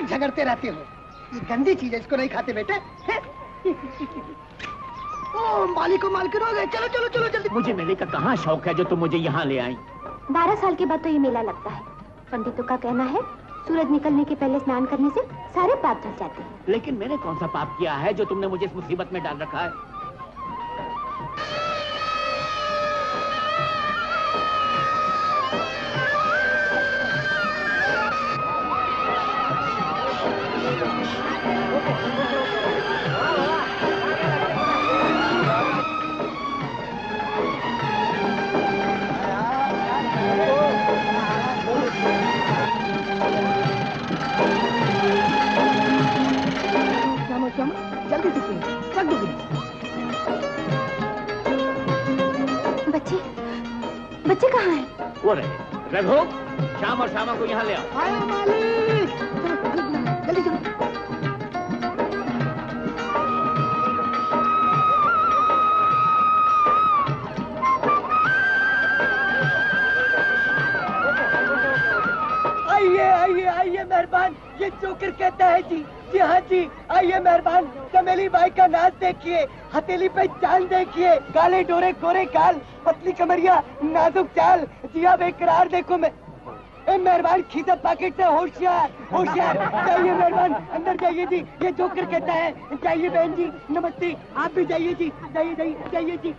झगड़ते रहते हो। ये गंदी चीज है, इसको नहीं खाते बेटे। ओ मालिको मालकिन हो गए। चलो चलो चलो जल्दी। मुझे मेले का कहाँ शौक है जो तुम मुझे यहाँ ले आई। 12 साल के बाद तो ये मेला लगता है। पंडितों का कहना है सूरज निकलने के पहले स्नान करने से सारे पाप धुल जाते हैं। लेकिन मैंने कौन सा पाप किया है जो तुमने मुझे इस मुसीबत में डाल रखा है। जल्दी से रख दो। बच्चे कहाँ हैं? वो रहे। रघु, श्याम और श्यामा को यहाँ ले आओ। आया मालिक। जल्दी चलो। आइए मेहरबान, ये जोकर कहता है जी। जी हाँ जी, आइए मेहरबान। चमेली बाई का नाच देखिए, हथेली पे चाल देखिए, काले डोरे गोरे काल, पतली कमरिया नाजुक चाल। जी हाँ बेकरार देखो मैं मेहरबान, खींचा पॉकेट से होशियार होशियार। जाइए मेहरबान, अंदर जाइए जी, ये जोकर कहता है। जाइए बहन जी, नमस्ते। आप भी जाइए जी, जाइए जाइए जाइए जी।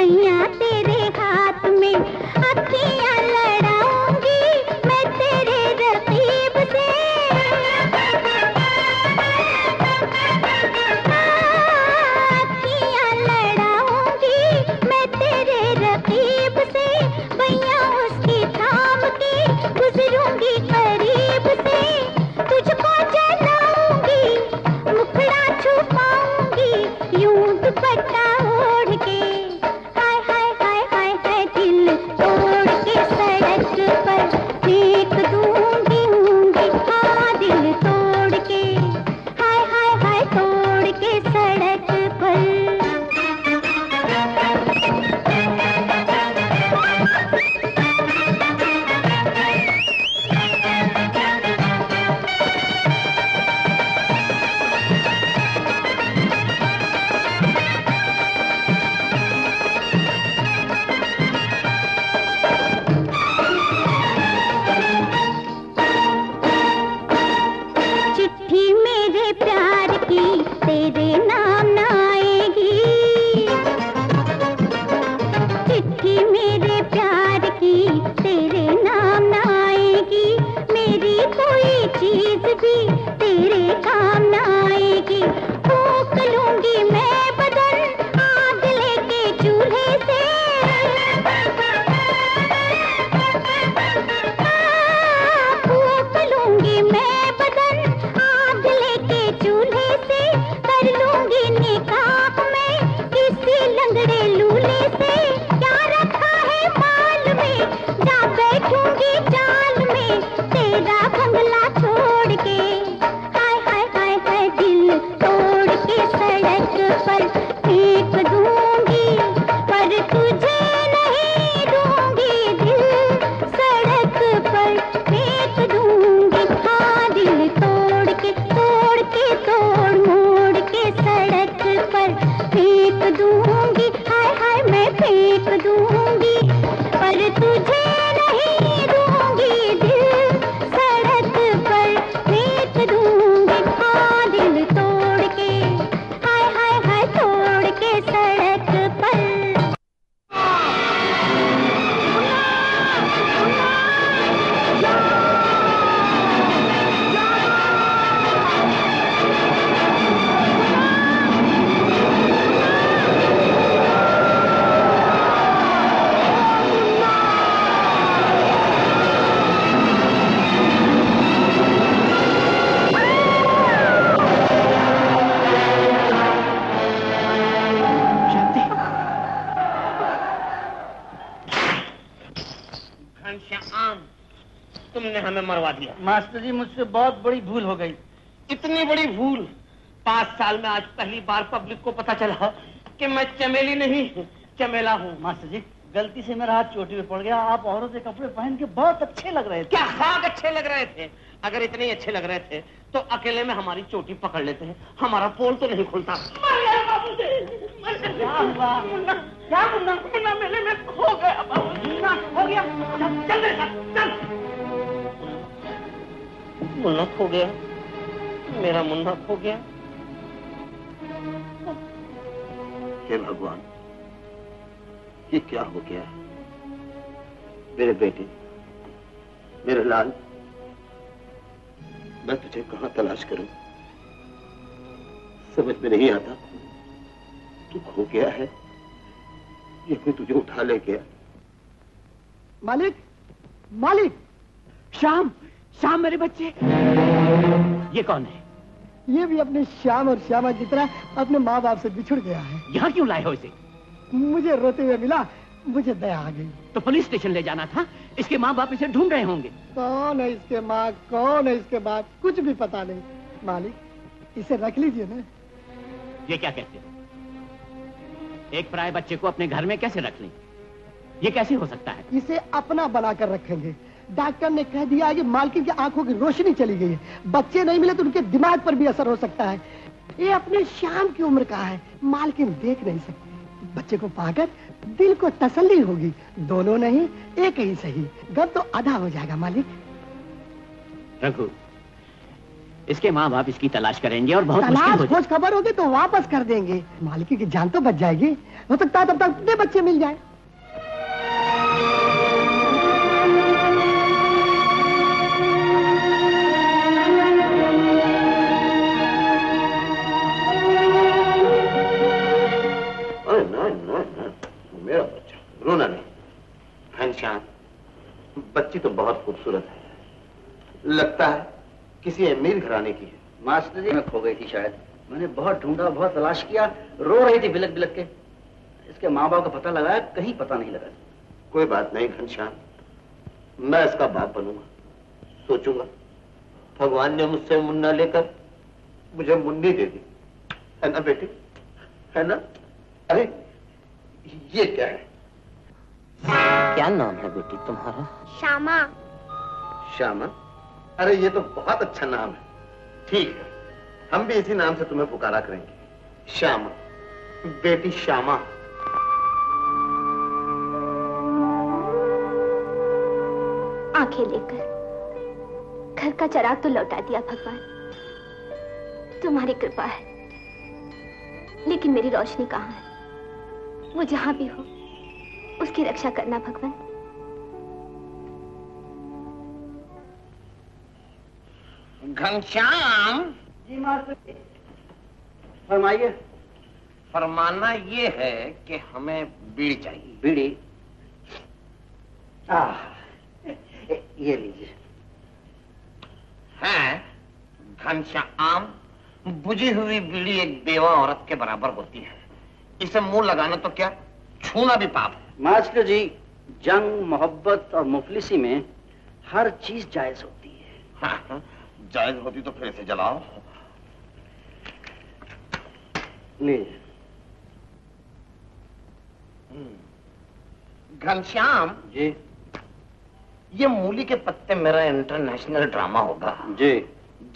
बैया तेरे हाथ में, अखियां लड़ाऊंगी मैं तेरे रकीब से। अखियां लड़ाऊंगी मैं तेरे रकीब से, बैया उसकी थाम के गुजरूंगी करीब से। तुझको जलाऊंगी मुखड़ा छुपाऊंगी यूं दुपट्टा ओढ़ के। हाय हाय हाय हाय हाय दिल तोड़ के सड़क पर फेंक दूंगी हूंगी। हाँ दिल तोड़ के, हाय हाय हाय तोड़ के सड़क पर। चिट्ठी मेरे प्यार की तेरे नाम न आएगी, चिट्ठी मेरे प्यार की तेरे नाम न आएगी। मेरी कोई चीज भी तेरे काम न आएगी। फूंक लूंगी मैं बदन आग लेके चूल्हे से। फूंक लूंगी मैं बदन आग लेके चूल्हे से। कर लूंगी निकाह में किसी लंगड़े लूले से। क्या रखा है माल में जा बैठूंगी चाल में तेरा बंगला छोड़ के। हाय हाय हाय हाय दिल तोड़ के सड़क पर फेंक दूंगी, पर तुझे नहीं दूंगी दिल सड़क पर फेंक दूंगी। हाँ दिल तोड़ के तोड़ मोड़ के सड़क पर फेंक दूंगी। हाय हाय मैं फेंक दूंगी, पर तुझे नहीं दूंगी दिल सड़क पर फेंक दूंगी। हाँ दिल तोड़ के, हाय हाय हाय तोड़ के सड़क पर। घनश्याम, तुमने हमें मरवा दिया। मास्टर जी मुझसे बहुत बड़ी भूल हो गई। इतनी बड़ी भूल? 5 साल में आज पहली बार पब्लिक को पता चला कि मैं चमेली नहीं चमेला हूँ। मास्टर जी गलती से मेरा हाथ चोटी में पड़ गया। आप औरों के कपड़े पहन के बहुत अच्छे लग रहे थे। क्या खाक अच्छे लग रहे थे? अगर इतने अच्छे लग रहे थे तो अकेले में हमारी चोटी पकड़ लेते हैं, हमारा पोल तो नहीं खुलता। क्या हुआ? क्या मुन्ना मेले में खो गया बाबू। हो गया, चल रे चल। मुन्ना खो गया, मेरा मुन्ना खो गया। हे भगवान, ये क्या हो गया? मेरे बेटे, मेरे लाल, मैं तुझे कहां तलाश करूं? समझ में नहीं आता। तू खो गया है या कोई तुझे उठा ले गया? मालिक, मालिक, श्याम, श्याम मेरे बच्चे। ये कौन है? ये भी अपने श्याम और श्यामा की तरह अपने माँ बाप से बिछुड़ गया है। यहाँ क्यों लाए हो इसे? मुझे रोते हुए मिला, मुझे दया आ गई। तो पुलिस स्टेशन ले जाना था। इसके माँ बाप इसे ढूंढ रहे होंगे। कौन है इसके माँ, कौन है इसके बाप, कुछ भी पता नहीं। मालिक, इसे रख लीजिए ना। ये क्या कहते हो? एक पराये बच्चे को अपने घर में कैसे रख लें? ये कैसे हो सकता है? इसे अपना बनाकर रखेंगे। डॉक्टर ने कह दिया है कि मालकिन की आंखों की रोशनी चली गई है। बच्चे नहीं मिले तो उनके दिमाग पर भी असर हो सकता है। ये अपने श्याम की उम्र का है, मालकिन देख नहीं सकती। बच्चे को पाकर दिल को तसल्ली होगी। दोनों नहीं, एक ही सही। गम तो आधा हो जाएगा मालिक। रघु, इसके माँ बाप इसकी तलाश करेंगे और बहुत मुश्किल हो तलाश खोज खबर होगी तो वापस कर देंगे। मालकिन की जान तो बच जाएगी। हो सकता है तब तक अपने बच्चे मिल जाए। मेरा बच्चा, रोना नहीं। घनश्याम, बच्ची तो बहुत खूबसूरत है, लगता है किसी अमीर घराने की है। मास्टर जी में खो गई थी शायद। मैंने बहुत ढूंढा, बहुत तलाश किया, रो रही थी बिलक बिलक के। इसके माँ बाप का पता लगाया, कहीं पता नहीं लगा। कोई बात नहीं घनश्याम, मैं इसका बाप बनूंगा, सोचूंगा। भगवान ने मुझसे मुन्ना लेकर मुझे मुन्नी दे दी, है ना बेटी, है ना? अरे ये क्या है? क्या नाम है बेटी तुम्हारा? श्यामा। श्यामा? अरे ये तो बहुत अच्छा नाम है। ठीक है, हम भी इसी नाम से तुम्हें पुकारा करेंगे, श्यामा, बेटी श्यामा। आंखें लेकर घर का चिराग तो लौटा दिया भगवान, तुम्हारी कृपा है। लेकिन मेरी रोशनी कहाँ है? वो जहां भी हो उसकी रक्षा करना भगवान। घनश्याम जी मास्टर, फरमाइए। फरमाना ये है कि हमें बीड़ी चाहिए। बीड़ी? ये लीजिए। है घनश्याम, बुझी हुई बीड़ी एक बेवा औरत के बराबर होती है। इसे मुंह लगाना तो क्या, छूना भी पाप है। मास्टर जी, जंग, मोहब्बत और मुफलिसी में हर चीज जायज होती है। हाँ, जायज होती तो फिर इसे जलाओ। लीजिए। घनश्याम जी ये मूली के पत्ते मेरा इंटरनेशनल ड्रामा होगा। जी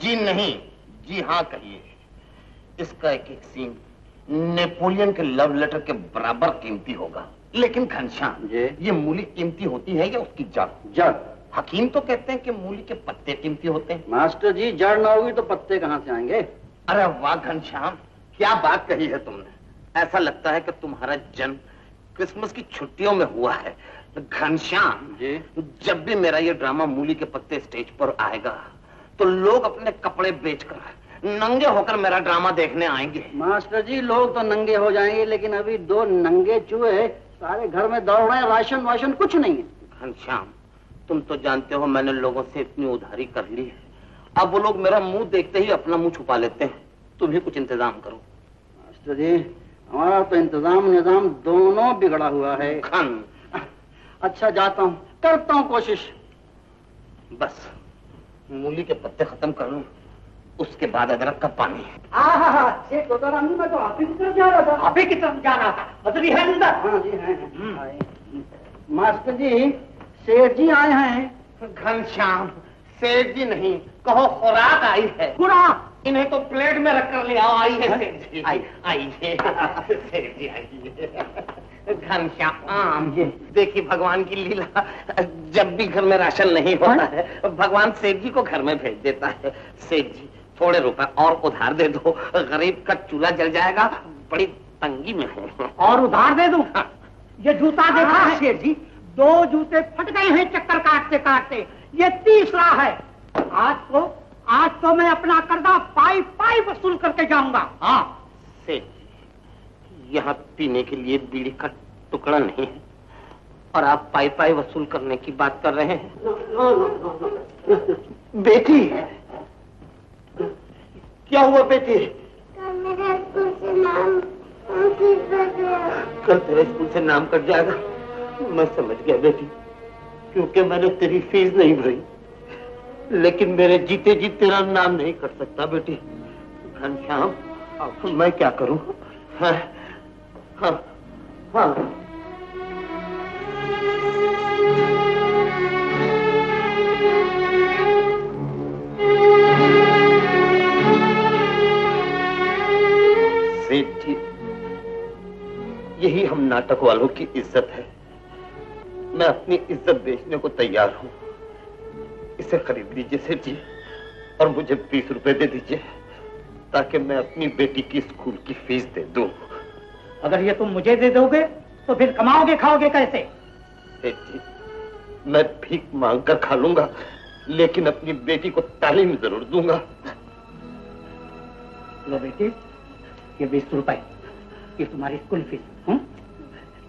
जी नहीं, जी हाँ कहिए। इसका एक एक सीन नेपोलियन के लव लेटर के बराबर कीमती होगा। लेकिन घनश्याम जी, ये मूली कीमती होती है या उसकी जड़? जड़। हकीम तो कहते हैं कि मूली के पत्ते कीमती होते हैं। मास्टर जी, जड़ ना होगी तो पत्ते कहाँ से आएंगे? अरे वाह घनश्याम, क्या बात कही है तुमने। ऐसा लगता है कि तुम्हारा जन्म क्रिसमस की छुट्टियों में हुआ है। घनश्याम जी, जब भी मेरा ये ड्रामा मूली के पत्ते स्टेज पर आएगा तो लोग अपने कपड़े बेचकर नंगे होकर मेरा ड्रामा देखने आएंगे। मास्टर जी, लोग तो नंगे हो जाएंगे, लेकिन अभी दो नंगे चूहे सारे घर में दौड़ रहे हैं, राशन वाशन कुछ नहीं है। घनश्याम, तुम तो जानते हो मैंने लोगों से इतनी उधारी कर ली है, अब वो लोग मेरा मुंह देखते ही अपना मुंह छुपा लेते हैं। तुम ही कुछ इंतजाम करो। मास्टर जी, हमारा तो इंतजाम निजाम दोनों बिगड़ा हुआ है। घन अच्छा, जाता हूँ, करता हूँ कोशिश। बस मूली के पत्ते खत्म कर लूं, उसके बाद अदरक का पानी। मैं तो आप ही की तरफ जा रहा था। आप ही की तरफ जा रहा था, मतलब है अंदर। हाँ जी, हैं। मास्टर जी, सेठ जी आए हैं। घनश्याम, सेठ जी नहीं कहो, खुराक आई है। खुराक? इन्हें तो प्लेट में रखकर ले आओ। आई है सेठ जी, आइए सेठ जी, आइए। घनश्याम, देखिए भगवान की लीला, जब भी घर में राशन नहीं होता है भगवान सेठ जी को घर में भेज देता है। सेठ जी, थोड़े रुपए और उधार दे दो, गरीब का चूल्हा जल जाएगा, बड़ी तंगी में है। और उधार दे दूं? ये जूता देखा है सेठ जी, 2 जूते फट गए हैं चक्कर काटते काटते, ये तीसरा है। आज तो मैं अपना कर्जा पाई पाई वसूल करके जाऊंगा। हाँ सेठ जी, यहाँ पीने के लिए बीड़ी का टुकड़ा नहीं है और आप पाई पाई वसूल करने की बात कर रहे हैं। बेटी, क्या हुआ बेटी? कल तेरे स्कूल से नाम कट जाएगा। मैं समझ गया बेटी, क्योंकि मैंने तेरी फीस नहीं भरी, लेकिन मेरे जीते जी तेरा नाम नहीं कट सकता बेटी। घनश्याम, मैं क्या करूं? हाँ, हाँ, हाँ। सेठ जी, यही हम नाटक वालों की इज्जत है। मैं अपनी इज्जत बेचने को तैयार हूं, इसे खरीद लीजिए सेठ जी, और मुझे 20 रुपए दे दीजिए ताकि मैं अपनी बेटी की स्कूल की फीस दे दूं। अगर ये तुम मुझे दे दोगे तो फिर कमाओगे खाओगे कैसे? सेठ जी, मैं भीख मांग कर खा लूंगा, लेकिन अपनी बेटी को तालीम जरूर दूंगा। लो बेटी, ये 20 रुपए, ये तुम्हारी स्कूल फीस।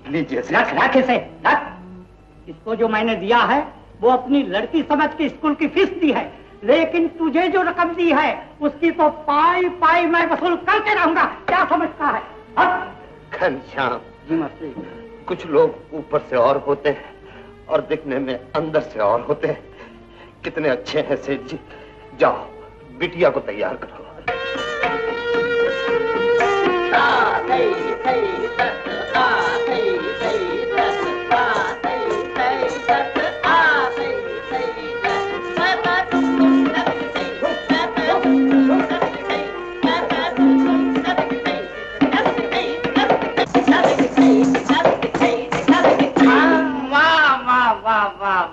लीजिए रख इसे, रख। इसको जो मैंने दिया है वो अपनी लड़की समझ के स्कूल की फीस दी है, लेकिन तुझे जो रकम दी है उसकी तो पाई पाई मैं वसूल करके रहूंगा। क्या समझता है? घनश्याम जी मास्टर, कुछ लोग ऊपर से और होते हैं और दिखने में अंदर से और होते हैं। कितने अच्छे हैं सेठ जी। जाओ बिटिया को तैयार करो।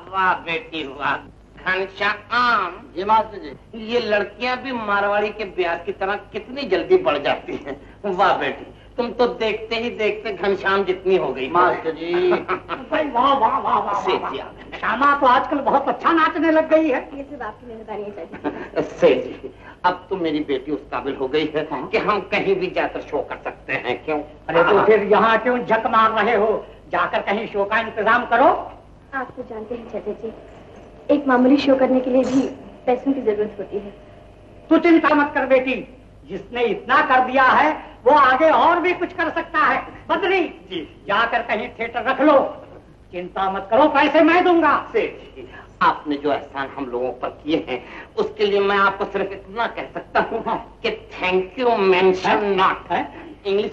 वाह बेटी वाह। घनश्याम जी मास्टर जी, ये लड़कियां भी मारवाड़ी के ब्याज की तरह कितनी जल्दी बढ़ जाती हैं। वाह बेटी, तुम तो देखते ही देखते घनश्याम जितनी हो गई। मास्टर जी। भाई वाह वाह वाह वाह। श्यामा तो आजकल बहुत अच्छा नाचने लग गई है। ये सब आपकी मेहरबानी है। सेठ जी, अब तो मेरी बेटी उस काबिल हो गई है कि हम कहीं भी जाकर शो कर सकते हैं। क्यों? अरे तो फिर यहाँ क्यों झक मार रहे हो? जाकर कहीं शो का इंतजाम करो। आप तो जानते हैं चाचा जी, एक मामूली शो करने के लिए भी पैसों की जरूरत होती है। तू चिंता मत कर बेटी, जिसने इतना कर दिया है वो आगे और भी कुछ कर सकता है। बदली जी, जाकर कहीं थिएटर रख लो। चिंता मत करो, पैसे मैं दूंगा। सेठ जी, आपने जो एहसान हम लोगों पर किए हैं उसके लिए मैं आपको सिर्फ इतना कह सकता हूँ कि थैंक यू मेंशन नॉट है। इंग्लिश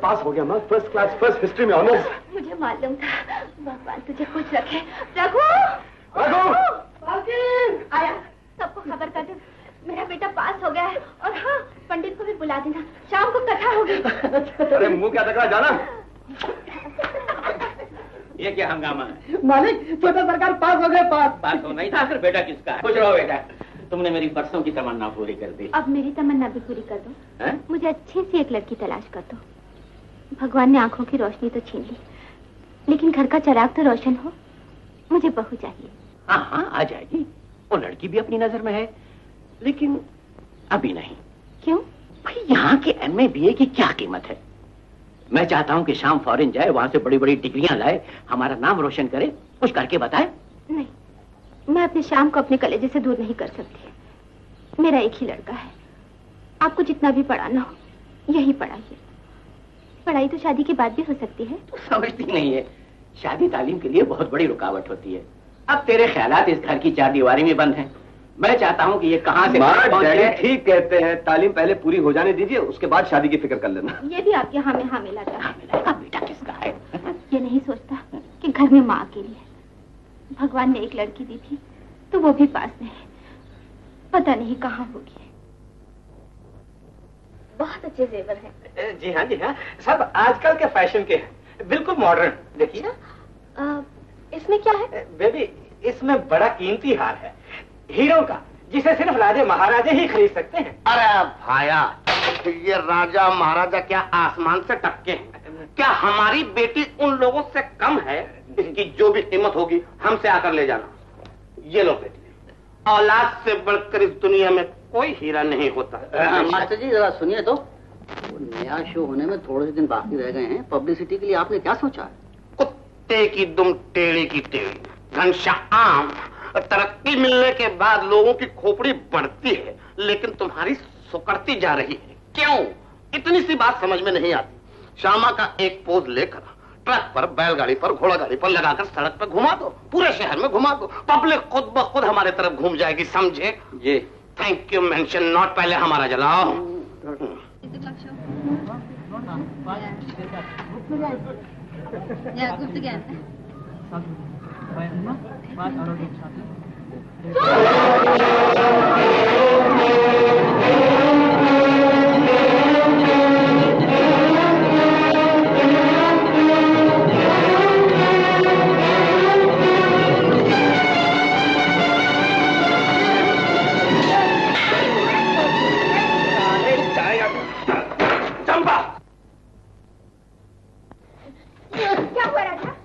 पास हो गया मैं, फर्स्ट क्लास, फर्स्ट हिस्ट्री में ऑनर्स। मुझे मालूम था। भगवान तुझे कुछ रखे। रघु, आया, सबको खबर कर दे, मेरा बेटा पास हो गया है। और हाँ, पंडित को भी बुला देना, शाम को कथा होगी। अरे मुंह क्या तकड़ा, जाना। ये क्या हंगामा है? मालिक, छोटा सरकार पास हो गए। पास हो नहीं था, आखिर बेटा किसका है? खुश रहो बेटा, तुमने मेरी बरसों की तमन्ना पूरी कर दी। अब मेरी तमन्ना भी पूरी कर दो। है? मुझे अच्छी सी एक लड़की तलाश कर दो। भगवान ने आंखों की रोशनी तो छीन ली, लेकिन घर का चिराग तो रोशन हो। मुझे बहू चाहिए। हाँ हाँ, आ जाएगी। वो लड़की भी अपनी नजर में है, लेकिन अभी नहीं। क्यों? भाई यहाँ के MA BA की क्या कीमत है? मैं चाहता हूँ कि शाम फॉरेन जाए, वहां से बड़ी बड़ी डिग्रियां लाए, हमारा नाम रोशन करे, कुछ करके बताए। नहीं, मैं अपने शाम को अपने कलेजे से दूर नहीं कर सकती। मेरा एक ही लड़का है। आपको जितना भी पढ़ाना हो यही पढ़ाइए। पढ़ाई तो शादी के बाद भी हो सकती है। तो समझती नहीं है, शादी तालीम के लिए बहुत बड़ी रुकावट होती है। अब तेरे ख्यालात इस घर की 4 दीवारी में बंद हैं। मैं चाहता हूँ कि ये कहाँ से डैडी ठीक कहते हैं, तालीम पहले पूरी हो जाने दीजिए, उसके बाद शादी की फिक्र कर लेना। ये भी आपके हाँ में हाँ मिलाता है। मिलाएगा बेटा किसका है? ये नहीं सोचता कि घर में माँ अकेली है। भगवान ने एक लड़की दी थी तो वो भी पास नहीं, पता नहीं कहाँ होगी। बहुत अच्छे जेवर हैं। जी हाँ जी हाँ, सब आजकल के फैशन के हैं, बिल्कुल मॉडर्न। देखिए इसमें क्या है? बेबी, इसमें बड़ा कीमती हार है, हीरो का, जिसे सिर्फ राजे महाराजे ही खरीद सकते हैं। अरे भाया, ये राजा महाराजा क्या आसमान से टपके हैं? क्या हमारी बेटी उन लोगों से कम है? इसकी जो भी कीमत होगी हमसे आकर ले जाना। ये लो बेटी, औलाद से बढ़कर इस दुनिया में कोई हीरा नहीं होता। मास्टर जी जरा सुनिए तो, नया शो होने में थोड़े से दिन बाकी रह गए हैं, पब्लिसिटी के लिए आपने क्या सोचा है? कुत्ते की दुम टेढ़ी की टेढ़ी। घनश्याम, तरक्की मिलने के बाद लोगों की खोपड़ी बढ़ती है, लेकिन तुम्हारी सुकड़ती जा रही है। क्यों? इतनी सी बात समझ में नहीं आती। श्यामा का एक पोज लेकर ट्रक पर, बैलगाड़ी पर, घोड़ा गाड़ी पर लगाकर सड़क पर घुमा दो, पूरे शहर में घुमा दो, पब्लिक खुद ब खुद हमारे तरफ घूम जाएगी, समझे? ये थैंक यू मेंशन नॉट, पहले हमारा जलाओ।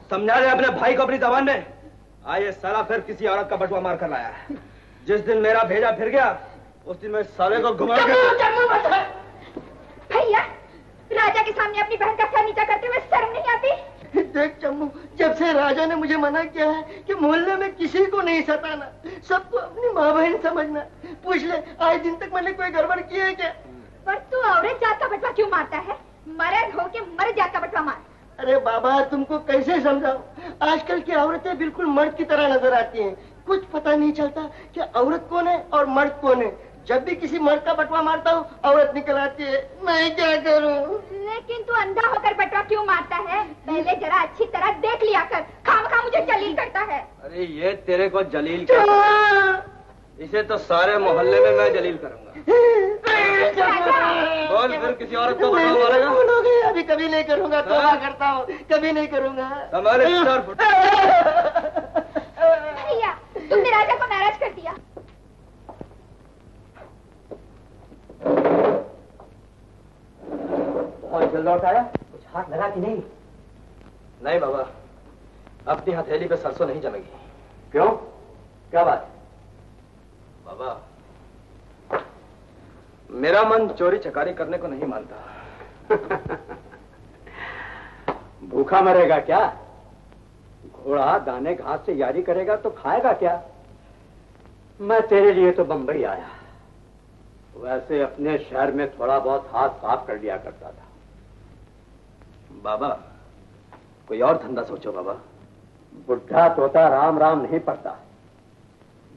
समझा रहे अपने भाई को अपनी जबान में। आइए साला फिर किसी औरत का बटुआ मार कर लाया है। जिस दिन मेरा भेजा फिर गया उस दिन मैं साले को घुमा के। भैया, राजा के सामने अपनी बहन का सर नीचा करते हुए शर्म नहीं आती? देख चम्मू, जब से राजा ने मुझे मना किया है कि मोहल्ले में किसी को नहीं सताना, सबको अपनी माँ बहन समझना, पूछ ले आज दिन तक मैंने कोई गड़बड़ की है क्या? पर तू औरत जात का बटवा क्यों मारता है? मर्द हो के मर्द जात का बटवा मार। अरे बाबा, तुमको कैसे समझाऊं? आजकल की औरतें बिल्कुल मर्द की तरह नजर आती हैं। कुछ पता नहीं चलता कि औरत कौन है और मर्द कौन है। जब भी किसी मर्द का बटवा मारता हूँ औरत निकल आती है। मैं क्या करूँ? लेकिन तू अंधा होकर बटवा क्यों मारता है? पहले जरा अच्छी तरह देख लिया कर, खामखा मुझे जलील करता है। अरे ये तेरे को जलील क्या? इसे तो सारे मोहल्ले में मैं जलील करूंगा। बोल फिर किसी औरत को बटवा मारेगा? बोलोगे? अभी कभी नहीं करूंगा, तौबा करता हूँ, कभी नहीं करूंगा। हमारे भैया, तुमने राजा को नाराज कर दिया। बहुत जल्द लौट आया। कुछ हाथ लगा कि नहीं? नहीं बाबा, अपनी हथेली पे सरसों नहीं जमेगी। क्यों? क्या बात? बाबा, मेरा मन चोरी चकारी करने को नहीं मानता। भूखा मरेगा क्या? घोड़ा दाने घास से यारी करेगा तो खाएगा क्या? मैं तेरे लिए तो बंबई आया, वैसे अपने शहर में थोड़ा बहुत हाथ साफ कर लिया करता था। बाबा, कोई और धंधा सोचो बाबा। बुढ़ा तोता राम राम नहीं पड़ता।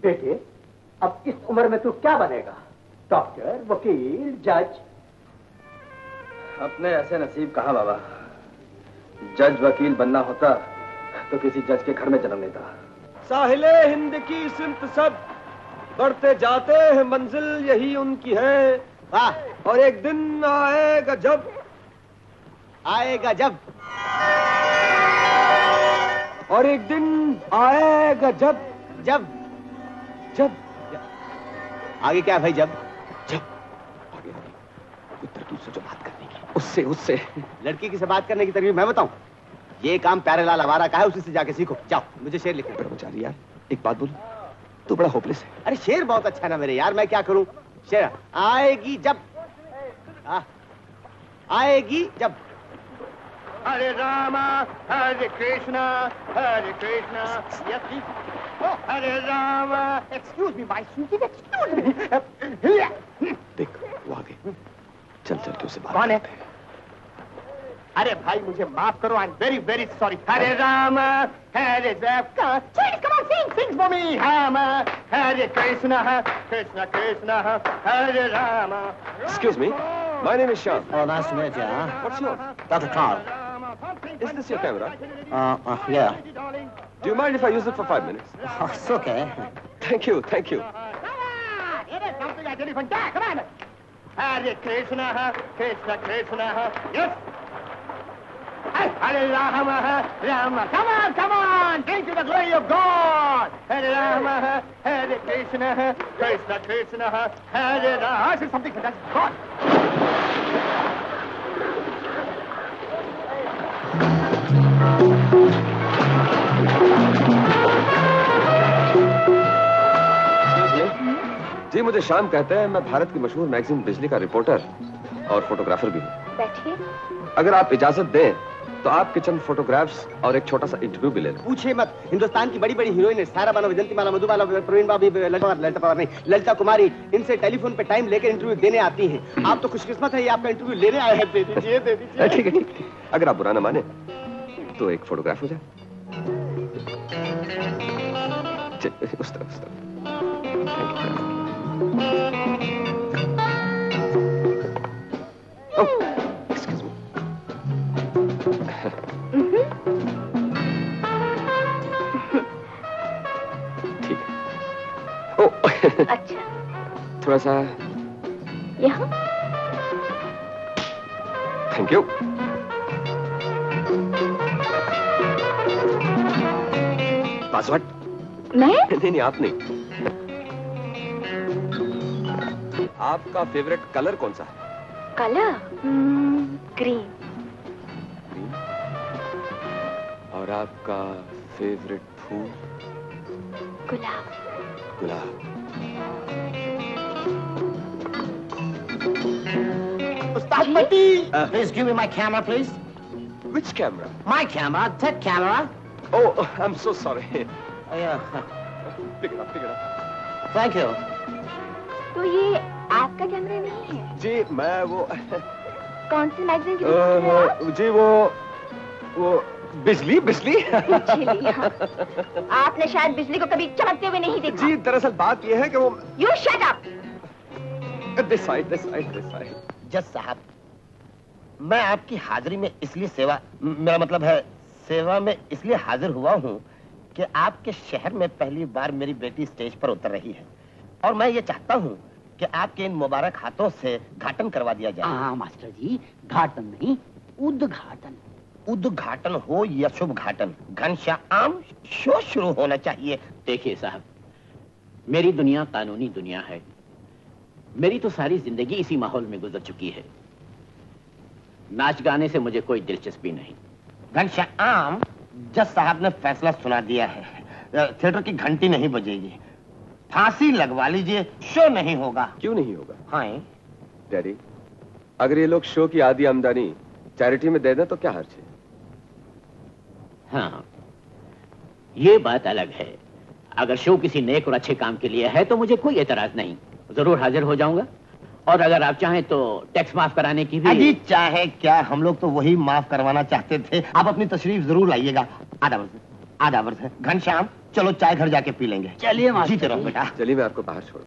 बेटे, अब इस उम्र में तू क्या बनेगा? डॉक्टर, वकील, जज? अपने ऐसे नसीब कहाँ बाबा। जज वकील बनना होता तो किसी जज के घर में जन्म लेता। साहिले हिंद की सिमत सब बढ़ते जाते हैं, मंजिल यही उनकी है। वाह! और एक दिन आएगा जब और एक दिन आएगा जब आगे क्या भाई? जब आगे कोई तरकीब से जो बात करने की, उससे लड़की की से बात करने की तरकीब मैं बताऊं? ये काम प्यारेलाल आवारा का है, उसी से जाके सीखो। जाओ, मुझे शेर लिखना। ब्रह्मचारी यार, एक बात बोल, तू बड़ा होपलेस है। अरे शेर बहुत अच्छा है ना मेरे यार, मैं क्या करूं? शेर आएगी जब, आएगी जब। Hare Rama Hare Krishna yes Hare Rama. Excuse me my sweet, excuse me. देख वो आ गए, चल के उसे बात कौन है? अरे भाई मुझे माफ करो, I am very very sorry. Hare Ram Hare sing for me. Hare Krishna Hare Ram. Excuse me, my name is Shyam. Oh, nice to meet you. Huh? What's yours? Dr. Carl. Is this your camera? Yeah. Do you mind if I use it for 5 minutes? Oh, it's okay. Thank you. Come on, it is something I did from that. Come on. Hare Krishna, yes. Hare Rama. Come on, drink to the glory of God. Hare Rama, Hare Krishna, Hare Rama. I said something fantastic. God. जी, मुझे श्याम कहते हैं। मैं भारत की मशहूर magazine बिजली का reporter और photographer भी हूँ। बैठिए। अगर आप इजाजत दें तो आपके चंद फोटोग्राफ्स और एक छोटा सा इंटरव्यू भी ले लो। पूछे मत, हिंदुस्तान की बड़ी बड़ी हीरोइन है, सारा बानो, वैजंतीमाला, मधुबाला, प्रवीण बाबी, ललिता पवार नहीं, ललिता कुमारी, इनसे टेलीफोन पे टाइम लेकर इंटरव्यू देने आती हैं। आप तो खुशकिस्मत है, ये आपका इंटरव्यू लेने आए हैं। दे दीजिए, दे दीजिए। ठीक है, ठीक है। अगर आप बुरा ना माने तो एक फोटोग्राफ हो जाए। उस तरफ। Excuse me. ठीक है। ओ अच्छा, थोड़ा सा यहाँ। Thank you. पासवर्ड? मैं? नहीं, आप नहीं। आपका फेवरेट कलर कौन सा है? कलर? ग्रीन। और आपका फेवरेट फूल? गुलाब। गुलाब। उस्ताद पट्टी, please give me my camera, please. Which camera? My camera, that camera. Oh, I'm so sorry. Yeah. Pick it up. Thank you. तो ये आपका कैमरा नहीं है? जी मैं वो कौन सी मैगजीन की बात कर रहे हैं आप? जी वो बिजली। हाँ। आपने शायद बिजली को कभी चमकते हुए नहीं देखा। जी दरअसल बात ये है कि वो You shut up! this side. जज साहब, मैं आपकी हाजिरी में इसलिए मेरा मतलब है सेवा में इसलिए हाजिर हुआ हूँ कि आपके शहर में पहली बार मेरी बेटी स्टेज पर उतर रही है और मैं ये चाहता हूँ कि आपके इन मुबारक हाथों से घाटन करवा दिया जाए। हाँ मास्टर जी, घाटन नहीं, उद्घाटन। उद्घाटन हो या शुभ घाटन, घनश्याम शो शुरू होना चाहिए। देखिए साहब, मेरी दुनिया कानूनी दुनिया है। मेरी तो सारी जिंदगी इसी माहौल में गुजर चुकी है। नाच गाने से मुझे कोई दिलचस्पी नहीं। घनश्याम, जज साहब ने फैसला सुना दिया है, थिएटर की घंटी नहीं बजेगी, फांसी लगवा लीजिए, शो नहीं होगा। क्यों नहीं होगा? हाँ डैडी, अगर ये लोग शो की आधी आमदनी चैरिटी में दे दें तो क्या हर्ज है? हाँ, ये बात अलग है। अगर शो किसी नेक और अच्छे काम के लिए है तो मुझे कोई एतराज नहीं, जरूर हाजिर हो जाऊंगा। और अगर आप चाहें तो टैक्स माफ कराने की भी। अजी चाहे क्या, हम लोग तो वही माफ करवाना चाहते थे। आप अपनी तशरीफ जरूर लाइएगा। आधा वर्ष है। घनश्याम, चलो चाय घर जाके पी लेंगे। चलिए मास्टर जीते रहो बेटा। चलिए मैं आपको बाहर छोड़।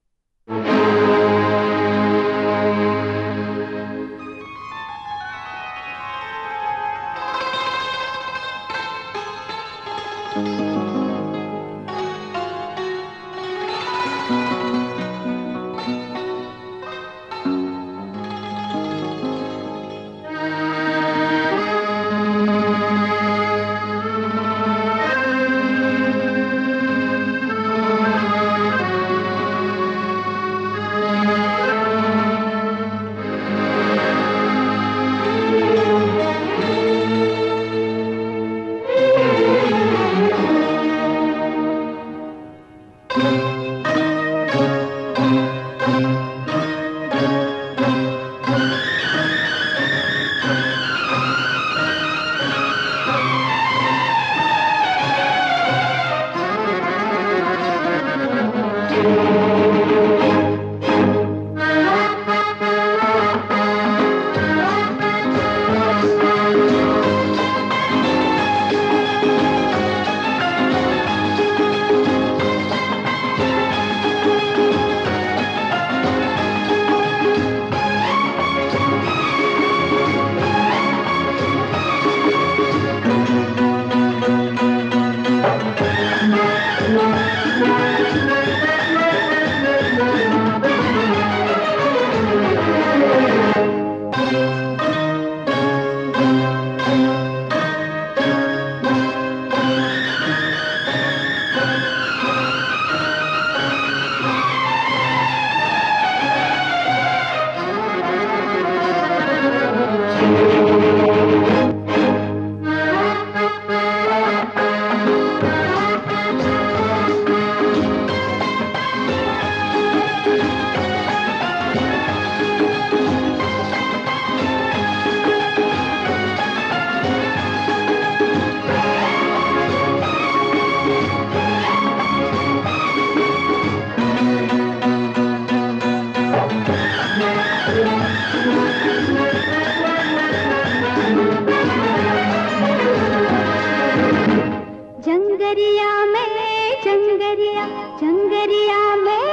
जंगरिया में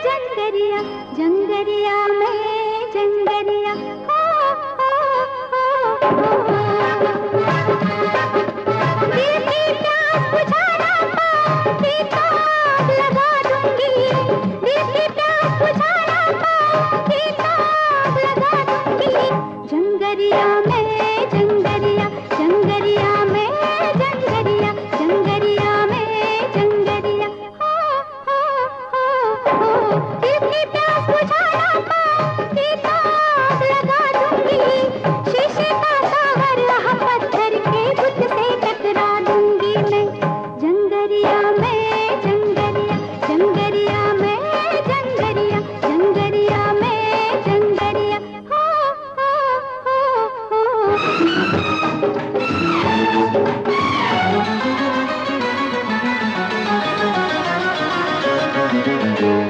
जंगरिया, जंगरिया में जंगरिया, हो दिल की प्यास बुझाना पाऊंगी तो आग लगा दूंगी, दिल की प्यास बुझाना पाऊंगी तो आग लगा दूंगी। जंगरिया में जंगरिया, जंगरिया में जंगरिया, जंगरिया में जंगरिया, हो दिल की प्यास बुझाना पाऊंगी तो आग लगा दूंगी। शीशे का सागर पत्थर के बुत से टकरा दूंगी मैं। जंगरिया में जंगरिया, जंगरिया में जंगरिया, जंगरिया में जंगरिया, हो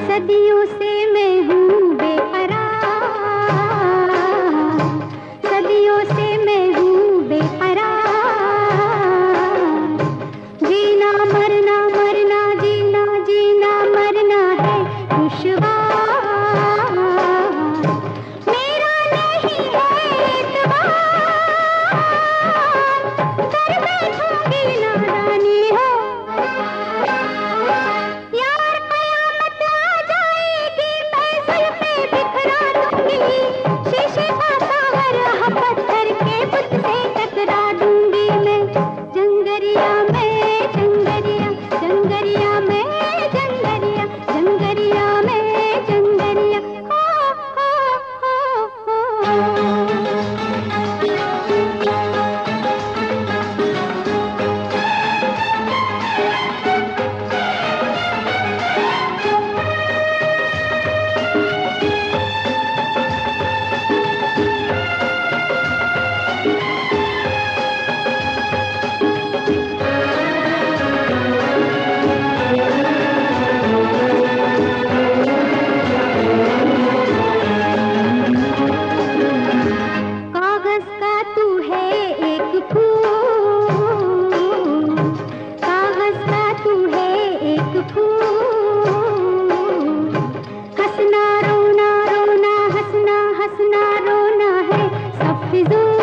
सदियों से मैं हूँ बेकरार, सदियों से मैं हूँ बेकरार। जीना मरना, मरना जीना, जीना मरना है दुश्वार। मेरा नहीं है एतबार, कर बैठूंगी नादानी हो। यार कयामत आ जाएगी, मैं जुल्फे बिखरा दूंगी। शीशे का सागर पत्थर के बुत से टकरा दूंगी मैं। जंगरिया में जंगरिया, जंगरिया में जंगरिया, जंगरिया में जंगरिया, हो कागज का तू है एक फूल, कागज का तू है एक फूल। हंसना रोना, रोना हंसना, हंसना रोना है सब फिजूल।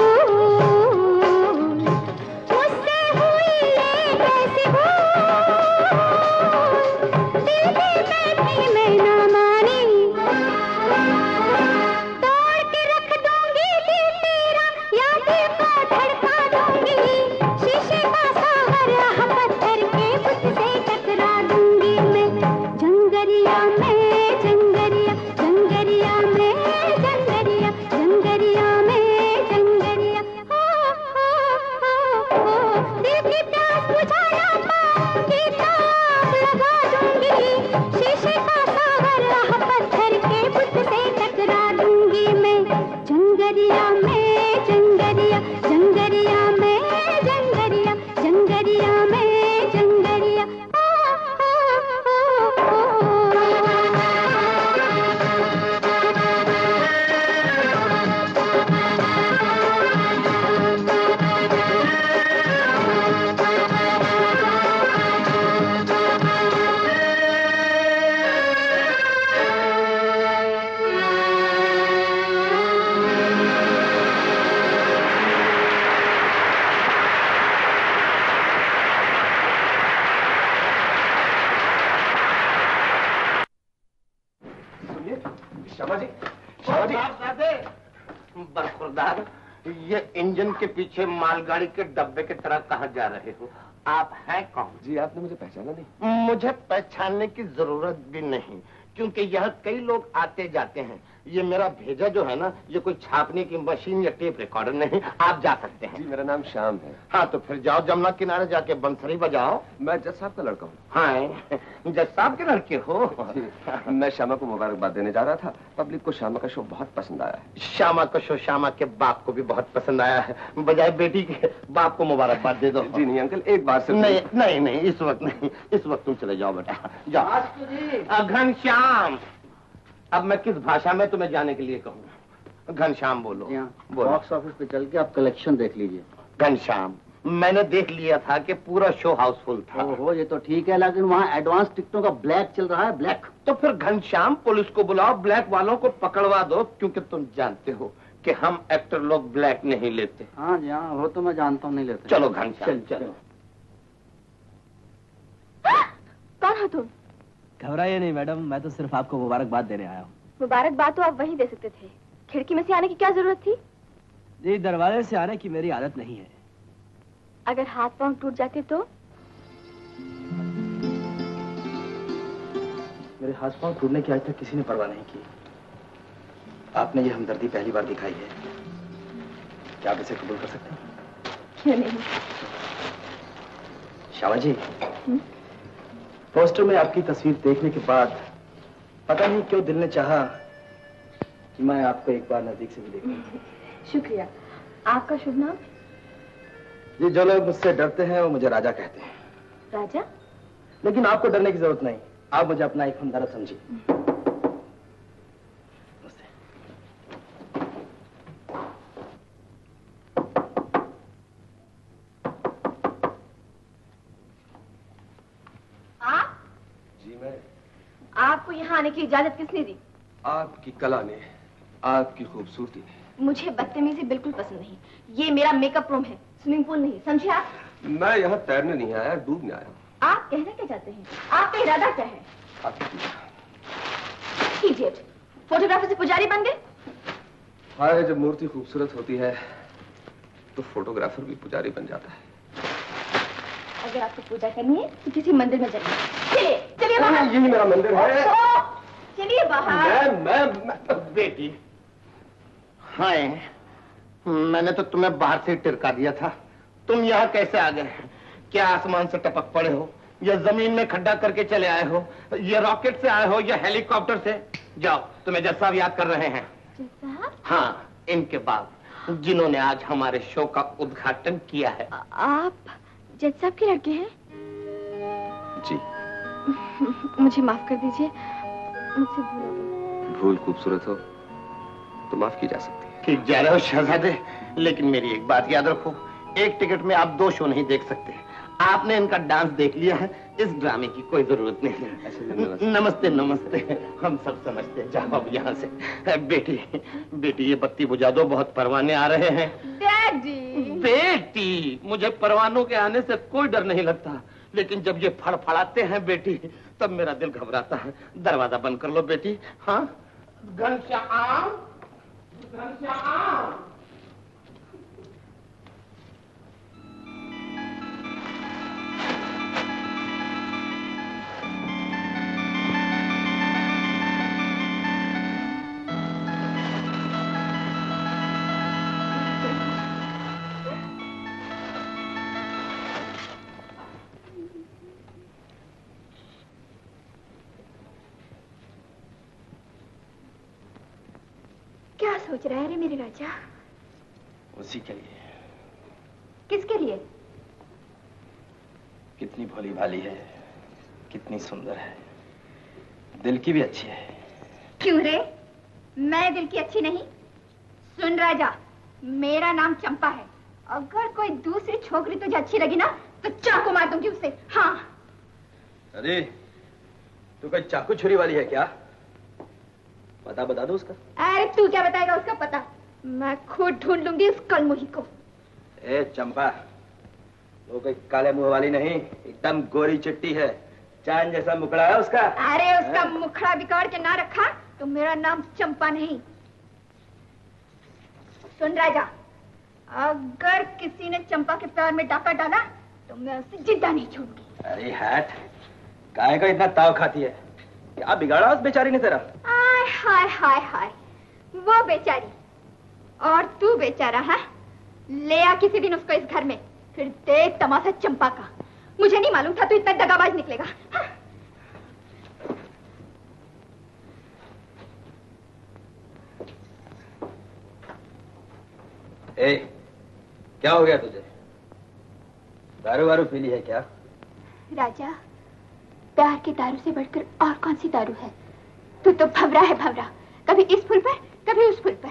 मुझसे हुई ये कैसी भूल, दिल में बैठी मैं ना मानी। तोड़ के रख दूंगी दिल तेरा, या दिल को धड़का दूंगी। शीशे का सागर पत्थर के बुत से टकरा दूंगी मैं। जंगरिया में जंगरिया, जंगरिया में जंगरिया, जंगरिया में जंगरिया, हो दिल की प्यास बुझाना पाऊंगी तो आग लगा दूंगी। शीशे का सागर पत्थर के बुत से टकरा दूंगी मैं। जंगरिया में जंगरिया, जंगरिया में जंगरिया, जंगरिया में जंगरिया, श्यामा जी, श्यामा जी, बरखुरदार, ये इंजन के पीछे मालगाड़ी के डब्बे की तरह कहाँ जा रहे हो? आप हैं कौन? जी आपने मुझे पहचाना नहीं? मुझे पहचानने की जरूरत भी नहीं, क्योंकि यहाँ कई लोग आते जाते हैं। ये मेरा भेजा जो है ना, ये कोई छापने की मशीन या टेप रिकॉर्डर नहीं। आप जा सकते हैं। जी मेरा नाम श्याम है। हाँ तो फिर जाओ, जमुना किनारे जाके बंसरी बजाओ। मैं जज साहब का लड़का हूँ। हाँ जज साहब के लड़के हो? मैं श्यामा को मुबारकबाद देने जा रहा था। पब्लिक को श्यामा का शो बहुत पसंद आया है। श्यामा का शो श्यामा के बाप को भी बहुत पसंद आया है। बजाय बेटी के बाप को मुबारकबाद दे दो। जी नहीं अंकल, एक बार से नहीं नहीं नहीं, इस वक्त नहीं, इस वक्त तुम चले जाओ बेटा, जाओ। घनश्याम, अब मैं किस भाषा में तुम्हें जाने के लिए कहूँ? घनश्याम बोलो। बॉक्स ऑफिस पे चल के आप कलेक्शन देख लीजिए। घनश्याम, मैंने देख लिया था कि पूरा शो हाउसफुल था। ओहो, ये तो ठीक है, लेकिन वहाँ एडवांस टिकटों का ब्लैक चल रहा है, ब्लैक। तो फिर घनश्याम पुलिस को बुलाओ, ब्लैक वालों को पकड़वा दो, क्योंकि तुम जानते हो कि हम एक्टर लोग ब्लैक नहीं लेते। हाँ जी हाँ, वो तो मैं जानता हूँ, नहीं लेते। चलो घनश्याम चलो। कौन हो तुम? घबराइए नहीं मैडम, मैं तो सिर्फ आपको मुबारकबाद देने आया हूँ। मुबारकबाद तो आप वहीं दे सकते थे, खिड़की में से आने की क्या जरूरत थी? जी, दरवाजे से आने की मेरी आदत नहीं है। अगर हाथ पांव टूट जाते तो? मेरे हाथ पांव टूटने की आज तक किसी ने परवाह नहीं की। आपने ये हमदर्दी पहली बार दिखाई है, क्या आप इसे कबूल कर सकते हैं? क्यों नहीं? शावा जी, पोस्टर में आपकी तस्वीर देखने के बाद पता नहीं क्यों दिल ने चाहा कि मैं आपको एक बार नजदीक से भी देखूं। शुक्रिया। आपका शुभ नाम? ये जो लोग मुझसे डरते हैं वो मुझे राजा कहते हैं। राजा? लेकिन आपको डरने की जरूरत नहीं, आप मुझे अपना एक हमदर्द समझिए। आप? जी मैं। आपको यहाँ आने की इजाजत किसने दी? आपकी कला ने, आपकी खूबसूरती ने। मुझे बदतमीजी बिल्कुल पसंद नहीं। ये मेरा मेकअप रूम है, स्विमिंग पूल नहीं, समझे आप? मैं यहाँ तैरने नहीं आया, डूबने आया हूँ। आप कहना क्या चाहते हैं? आपका इरादा क्या है? इडियट, फोटोग्राफर से पुजारी बन गए? हाँ, जब मूर्ति खूबसूरत होती है तो फोटोग्राफर भी पुजारी बन जाता है। अगर आपको पूजा करनी है तो किसी मंदिर में जाइए। चलिए चलिए बाहर। यही मेरा मंदिर है। चलिए बाहर। मैं बेटी, हाँ मैंने तो तुम्हें बाहर से टिरका दिया था, तुम यहाँ कैसे आ गए? क्या आसमान से टपक पड़े हो, या जमीन में खड्डा करके चले आए हो, या रॉकेट से आए हो, या हेलीकॉप्टर से? जाओ, तुम्हें जज साहब याद कर रहे हैं। हाँ, इनके बाद जिन्होंने आज हमारे शो का उद्घाटन किया है। आप जज साहब के लड़के हैं? जी। मुझे माफ कर दीजिए, मुझसे भूल हो गई। भूल खूबसूरत हो तो माफ की जा सकती है। ठीक जा रहे हो शहजादे, लेकिन मेरी एक बात याद रखो, एक टिकट में आप 2 शो नहीं देख सकते। आपने इनका डांस देख लिया है, इस ड्रामे की कोई जरूरत नहीं है। नमस्ते नमस्ते, हम सब समझते हैं। जाओ अब यहाँ से। बेटी बेटी, ये बत्ती बुझा दो, बहुत परवाने आ रहे हैं। डैडी। बेटी, मुझे परवानों के आने से कोई डर नहीं लगता, लेकिन जब ये फड़फड़ाते हैं बेटी, तब मेरा दिल घबराता है। दरवाजा बंद कर लो बेटी। हाँ, घनश्याम, घनश्याम। क्या सोच रहा है रे मेरे राजा? उसी के लिए। किसके लिए? कितनी भोली भाली है, कितनी सुंदर है, दिल की भी अच्छी है। क्यों रे, मैं दिल की अच्छी नहीं? सुन राजा, मेरा नाम चंपा है। अगर कोई दूसरी छोकरी तुझे अच्छी लगी ना तो चाकू मार दूंगी उसे। हाँ। अरे तू कोई चाकू छुरी वाली है क्या? पता बता दो उसका। अरे तू क्या बताएगा उसका पता? मैं खुद ढूंढ लूंगी उस कलमुही को। ए चंपा, वो कोई काले मुंह वाली नहीं, एकदम गोरी चिट्टी है, चांद जैसा मुखड़ा है उसका। अरे उसका मुखड़ा बिगाड़ के ना रखा तो मेरा नाम चंपा नहीं। सुन राजा, अगर किसी ने चंपा के पैर में डाका डाला तो मैं उसे जिंदा नहीं छोड़ूंगी। अरे हट, काहे का इतना ताव खाती है? क्या बिगाड़ा उस बेचारी ने तेरा? हाय हाय हाय हाय, वो बेचारी और तू बेचारा है। ले आ किसी दिन उसको इस घर में, फिर देख तमाशा चंपा का। मुझे नहीं मालूम था तू इतना दगाबाज निकलेगा। हाँ? ए, क्या हो गया तुझे? दारू वारू पी ली है क्या? राजा, प्यार के दारू से बढ़कर और कौन सी दारू है? तू तो भंवरा है, भंवरा। कभी इस फूल पर, कभी उस फूल पर।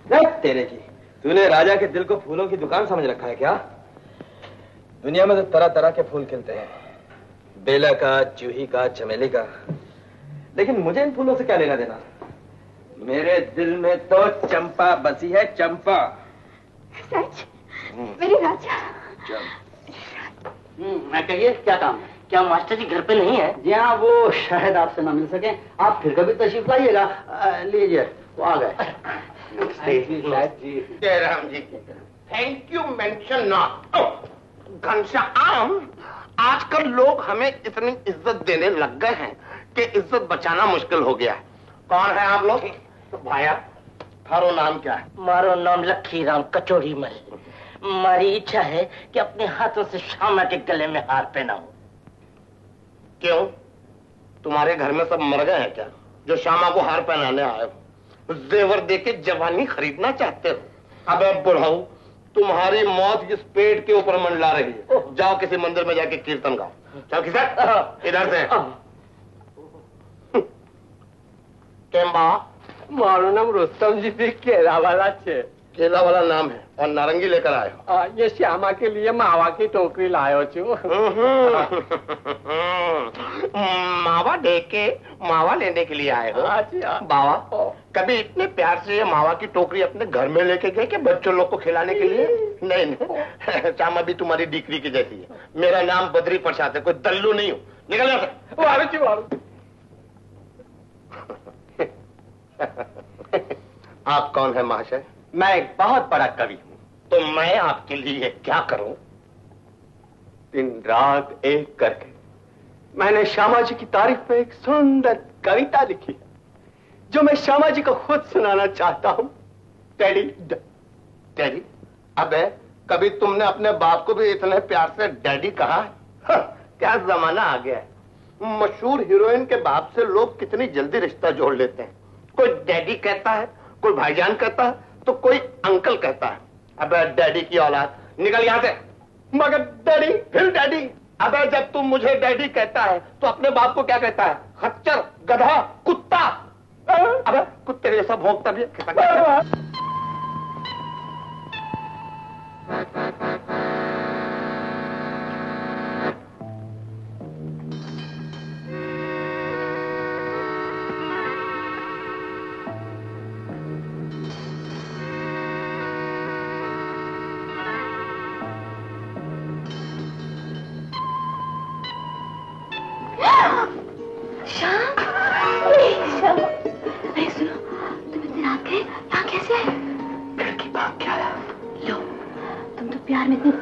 देख तेरे की, तूने राजा के दिल को फूलों की दुकान समझ रखा है क्या? दुनिया में तो तरह तरह के फूल खिलते हैं, बेला का, जूही का, चमेली का, लेकिन मुझे इन फूलों से क्या लेना देना? मेरे दिल में तो चंपा बसी है, चंपा। सच? मेरे राजा। मैं कहिए क्या काम है? क्या मास्टर जी घर पे नहीं है? जी हाँ, वो शायद आपसे ना मिल सके, आप फिर कभी तशरीफ लाइएगा। लीजिए, वो आ गए। जय Ram ji. Thank you mention not. Ghanshyam, आजकल लोग हमें इतनी इज्जत देने लग गए हैं कि इज्जत बचाना मुश्किल हो गया है। कौन है आप लोग? भाया, थारो नाम क्या है? मारो नाम लक्खी राम कचोरी मल। हमारी इच्छा है कि अपने हाथों से श्यामा के गले में हार पहनाऊं। क्यों, तुम्हारे घर में सब मर गए हैं क्या जो श्यामा को हार पहनाने आए हो? जेवर देके जवानी खरीदना चाहते हो? अबे बुढ़ाऊ, तुम्हारी मौत इस पेट के ऊपर मंडला रही है। जाओ किसी मंदिर में जाके कीर्तन गाओ। चल किसर, इधर से। केम्बा, मारो नाम रुस्तम जी भी केला वाला छे। केला वाला नाम है और नारंगी लेकर आए हो? ये श्यामा के लिए मावा की टोकरी लायो छू। मावा दे के मावा लेने के लिए आए हो? बाबा, कभी इतने प्यार से ये मावा की टोकरी अपने घर में लेके गए कि बच्चों लोग को खिलाने के लिए? नहीं नहीं, श्यामा भी तुम्हारी डिक्री की जैसी है। मेरा नाम बद्री प्रसाद है, कोई दल्लू नहीं हूँ। निकल जाओ। आप कौन है महाशय? मैं एक बहुत बड़ा कवि हूँ। तो मैं आपके लिए क्या करूं? दिन रात एक करके मैंने श्यामा जी की तारीफ में एक सुंदर कविता लिखी है, जो मैं श्यामा जी को खुद सुनाना चाहता हूँ। डैडी। डैडी? अबे, कभी तुमने अपने बाप को भी इतने प्यार से डैडी कहा? क्या जमाना आ गया है। मशहूर हीरोइन के बाप से लोग कितनी जल्दी रिश्ता जोड़ लेते हैं। कोई डैडी कहता है, कोई भाईजान कहता है, तो कोई अंकल कहता है। अबे डैडी की औलाद, निकल यहां से। मगर डैडी, फिर डैडी। अबे जब तुम मुझे डैडी कहता है तो अपने बाप को क्या कहता है? खच्चर, गधा, कुत्ता। अबे कुत्ते जैसा भौंकता भी है।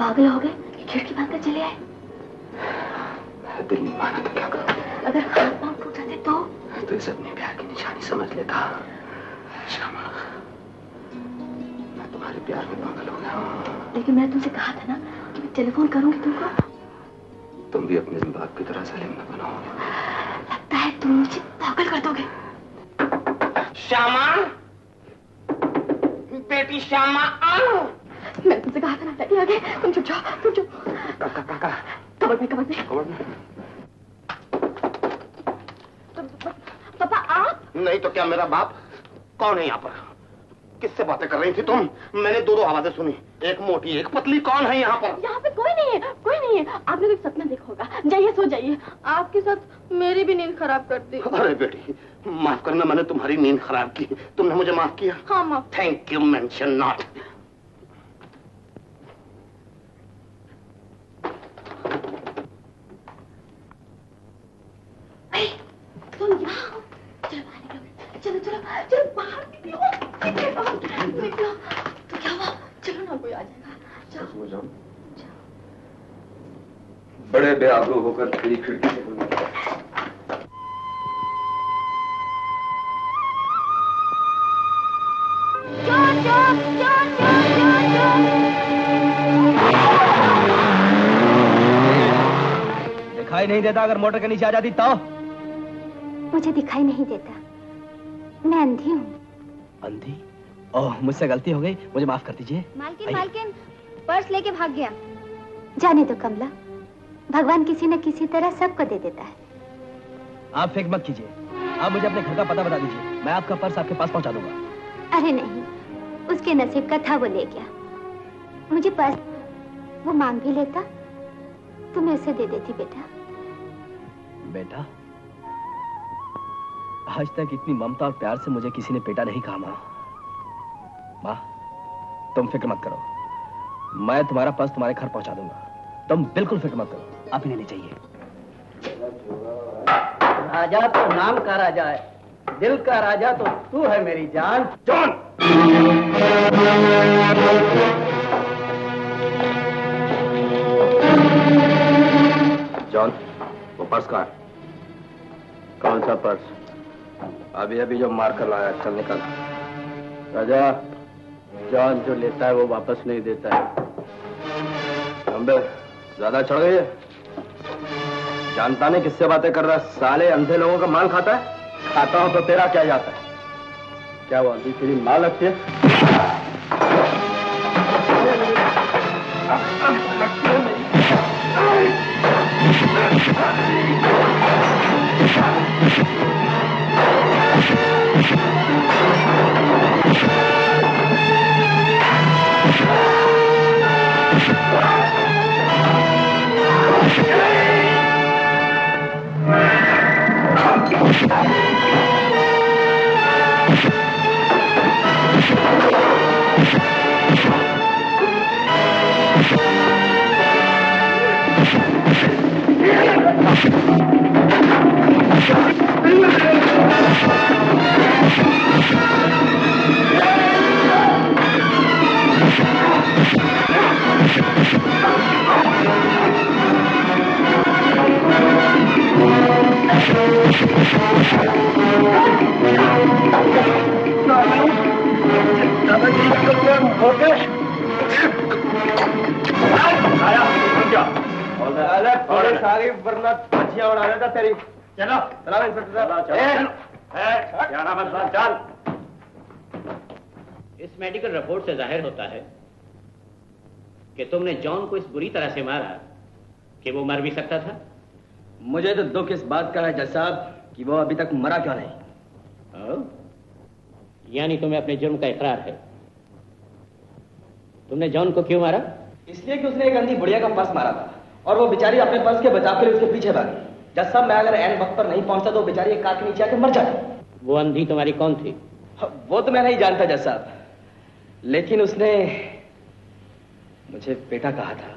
पागल हो गए कि खिड़की बंद कर चले आए। दिल नहीं माना तो क्या करूं? अगर हाथ पांव टूट जाते तो इसे अपने प्यार की निशानी समझ लेता। श्यामा, मैं तुम्हारे प्यार में पागल हो गया हूं। लेकिन मैंने तुमसे कहा था ना कि मैं टेलीफोन करूंगी तुमको। तुम भी अपने बाप की तरह सलीम न बनाओगे। लगता है तुम मुझे पागल कर दोगे। श्यामा, बेटी श्यामा, आओ। मैंने तुमसे कहा था ना, डैडी आ गए। तुम चुप जाओ, तुम चुप। कमर में। पापा आप? नहीं तो क्या मेरा बाप? कौन है यहाँ पर? किससे बातें कर रही थी तुम? मैंने दो आवाजें सुनी, एक मोटी एक पतली। कौन है यहाँ पर? यहाँ पे कोई नहीं है, कोई नहीं है। आपने कोई सपना देखा होगा। जाइए, सो जाइए। आपके साथ मेरी भी नींद खराब कर दी। अरे बेटी, माफ करना, मैंने तुम्हारी नींद खराब की। तुमने मुझे माफ किया? हाँ, माफ। Thank you mention not. तुम यहाँ चलो चलो चलो बाहर निकलो। तो क्या हुआ? चलो ना, कोई आ जाएगा। चलो। बड़े बेआबरू होकर तेरी खिड़की से दिखाई नहीं देता? अगर मोटर के नीचे आ जाती तो? मुझे दिखाई नहीं देता, मैं अंधी हूँ। अंधी? ओह, मुझसे गलती हो गई, मुझे माफ कर दीजिए। मालकिन, पर्स लेके भाग गया। जाने दो कमला, भगवान किसी न किसी तरह सबको दे देता है। आप फिक्र मत कीजिए, आप मुझे अपने घर का पता बता दीजिए, मैं आपका पर्स आपके पास पहुंचा दूंगा। अरे नहीं, उसके नसीब का था वो ले गया। मुझे पर्स वो मांग भी लेता तो मैं उसे दे देती बेटा। बेटा? आज तक इतनी ममता और प्यार से मुझे किसी ने बेटा नहीं कहा माँ। माँ, तुम फिक्र मत करो, मैं तुम्हारा पर्स तुम्हारे घर पहुंचा दूंगा। तुम बिल्कुल फिक्र मत करो, आप इन्हें ले जाइए। राजा तो नाम का राजा है, दिल का राजा तो तू है मेरी जान। जॉन! जॉन, वो पर्स कहाँ है? कौन सा पर्स? अभी अभी जो मार कर लाया, चल निकल। राजा, जॉन जो लेता है वो वापस नहीं देता है। अम्बे, ज्यादा चढ़ गई है। जानता नहीं किससे बातें कर रहा है, साले अंधे लोगों का माल खाता है। खाता हूं तो तेरा क्या जाता है? क्या वो अंधी तेरी माल लगती है? सारी वरना अच्छियां उड़ा देता तेरी। चलो चलो इंस्पेक्टर साहब, क्या नाम है? चल। इस मेडिकल रिपोर्ट से जाहिर होता है कि तुमने जॉन को इस बुरी तरह से मारा कि वो मर भी सकता था। मुझे तो दुख इस बात का है जज साहब कि वो अभी तक मरा क्यों नहीं। यानी तुम्हें अपने जुर्म का इकरार है। तुमने जॉन को क्यों मारा? इसलिए कि उसने एक अंधी बुढ़िया का पर्स मारा था और वो बेचारी अपने पर्स के बचाव के लिए उसके पीछे भागी। जज साहब, मैं अगर ऐन वक्त पर नहीं पहुंचता तो बेचारी एक कार के नीचे आके मर जाती। वो अंधी तुम्हारी कौन थी? वो तो मैं नहीं जानता जज साहब, लेकिन उसने मुझे बेटा कहा था।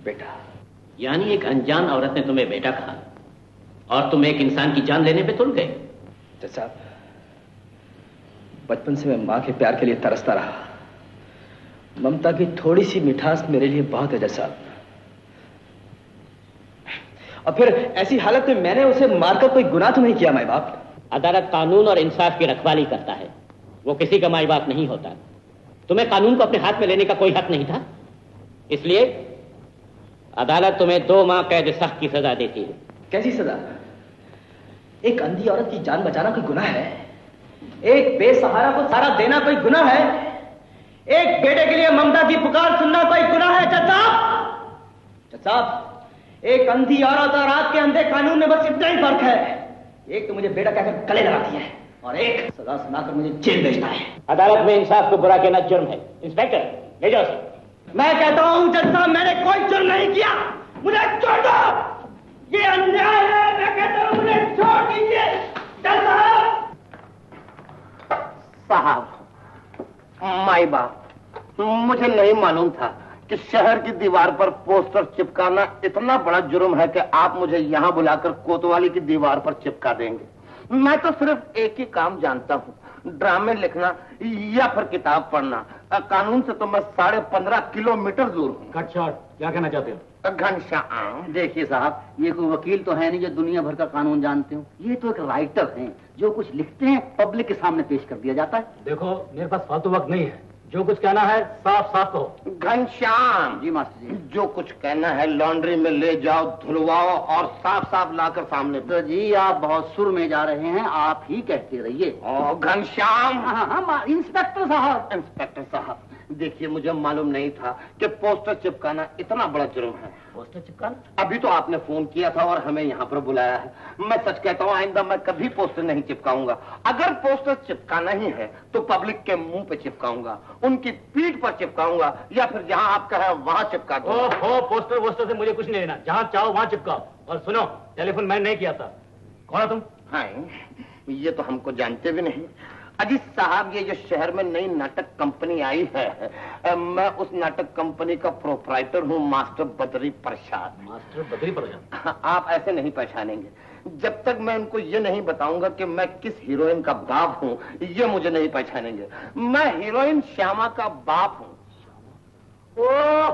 बेटा। यानी एक अनजान औरत ने तुम्हें बेटा कहा और तुम एक इंसान की जान लेने पे तुल गए। जज साहब, बचपन से मैं मां के प्यार के लिए तरसता रहा। ममता की थोड़ी सी मिठास मेरे लिए बहुत है जज साहब। और फिर ऐसी हालत में मैंने उसे मारकर कोई गुनाह तो नहीं किया माई बाप। अदालत कानून और इंसाफ की रखवाली करता है, वो किसी का माई बाप नहीं होता। तुम्हें कानून को अपने हाथ में लेने का कोई हक नहीं था, इसलिए अदालत तुम्हें 2 माह कैद सख्त की सजा देती है। कैसी सजा? एक अंधी औरत की जान बचाना कोई गुनाह है? एक बेसहारा को सहारा देना कोई गुनाह है? एक बेटे के लिए ममता की पुकार सुनना कोई गुनाह है जज साहब? जज साहब, एक अंधी औरत और आपके अंधे कानून में बस इतना ही फर्क है। एक तो मुझे बेटा कहकर गले लगाती है और एक सजा सुनाकर मुझे जेल भेजता है। अदालत में इंसाफ को बुरा कहना जुर्म है। इंस्पेक्टर, ले जाओ उसे। मैं कहता हूं जज साहब, मैंने कोई जुर्म नहीं किया, मुझे छोड़ दो। ये अन्याय है, मैं कहता हूं मुझे छोड़ दीजिए जज साहब। साहब, माई बाप, मुझे नहीं मालूम था कि शहर की दीवार पर पोस्टर चिपकाना इतना बड़ा जुर्म है कि आप मुझे यहाँ बुलाकर कोतवाली की दीवार पर चिपका देंगे। मैं तो सिर्फ एक ही काम जानता हूँ, ड्रामे लिखना या फिर किताब पढ़ना। कानून से तो मैं 15.5 किलोमीटर दूर हूँ। कट शॉट, क्या कहना चाहते हो? घनश्याम, देखिए साहब, ये कोई वकील तो है नहीं जो दुनिया भर का कानून जानते हो। ये तो एक राइटर हैं, जो कुछ लिखते हैं पब्लिक के सामने पेश कर दिया जाता है। देखो, मेरे पास फालतू वक्त नहीं है, जो कुछ कहना है साफ साफ कहो। घनश्याम जी मास्टर जी। जो कुछ कहना है लॉन्ड्री में ले जाओ, धुलवाओ और साफ साफ लाकर सामने। तो जी आप बहुत सुर में जा रहे हैं, आप ही कहते रहिए। घनश्याम। हाँ, इंस्पेक्टर साहब। इंस्पेक्टर साहब, देखिए, मुझे मालूम नहीं था कि पोस्टर चिपकाना इतना बड़ा जुर्म है। पोस्टर चिपकाना? अभी तो आपने फोन किया था और हमें यहाँ पर बुलाया है। मैं सच कहता हूँ, आइंदा मैं कभी पोस्टर नहीं चिपकाऊंगा। अगर पोस्टर चिपकाना ही है तो पब्लिक के मुंह पे चिपकाऊंगा, उनकी पीठ पर चिपकाऊंगा, या फिर जहाँ आपका है वहाँ चिपका दूंगा। ओहो, पोस्टर वोस्टर से मुझे कुछ नहीं लेना, जहाँ चाहो वहाँ चिपकाओ। और सुनो, टेलीफोन मैंने नहीं किया था। कौन है तुम? हाँ, ये तो हमको जानते भी नहीं। अजीत साहब, ये जो शहर में नई नाटक कंपनी आई है, मैं उस नाटक कंपनी का प्रोपराइटर हूँ, मास्टर बद्री प्रसाद। मास्टर बद्री प्रसाद? आप ऐसे नहीं पहचानेंगे। जब तक मैं उनको ये नहीं बताऊंगा कि मैं किस हीरोइन का बाप हूँ, ये मुझे नहीं पहचानेंगे। मैं हीरोइन श्यामा का बाप हूँ। ओह,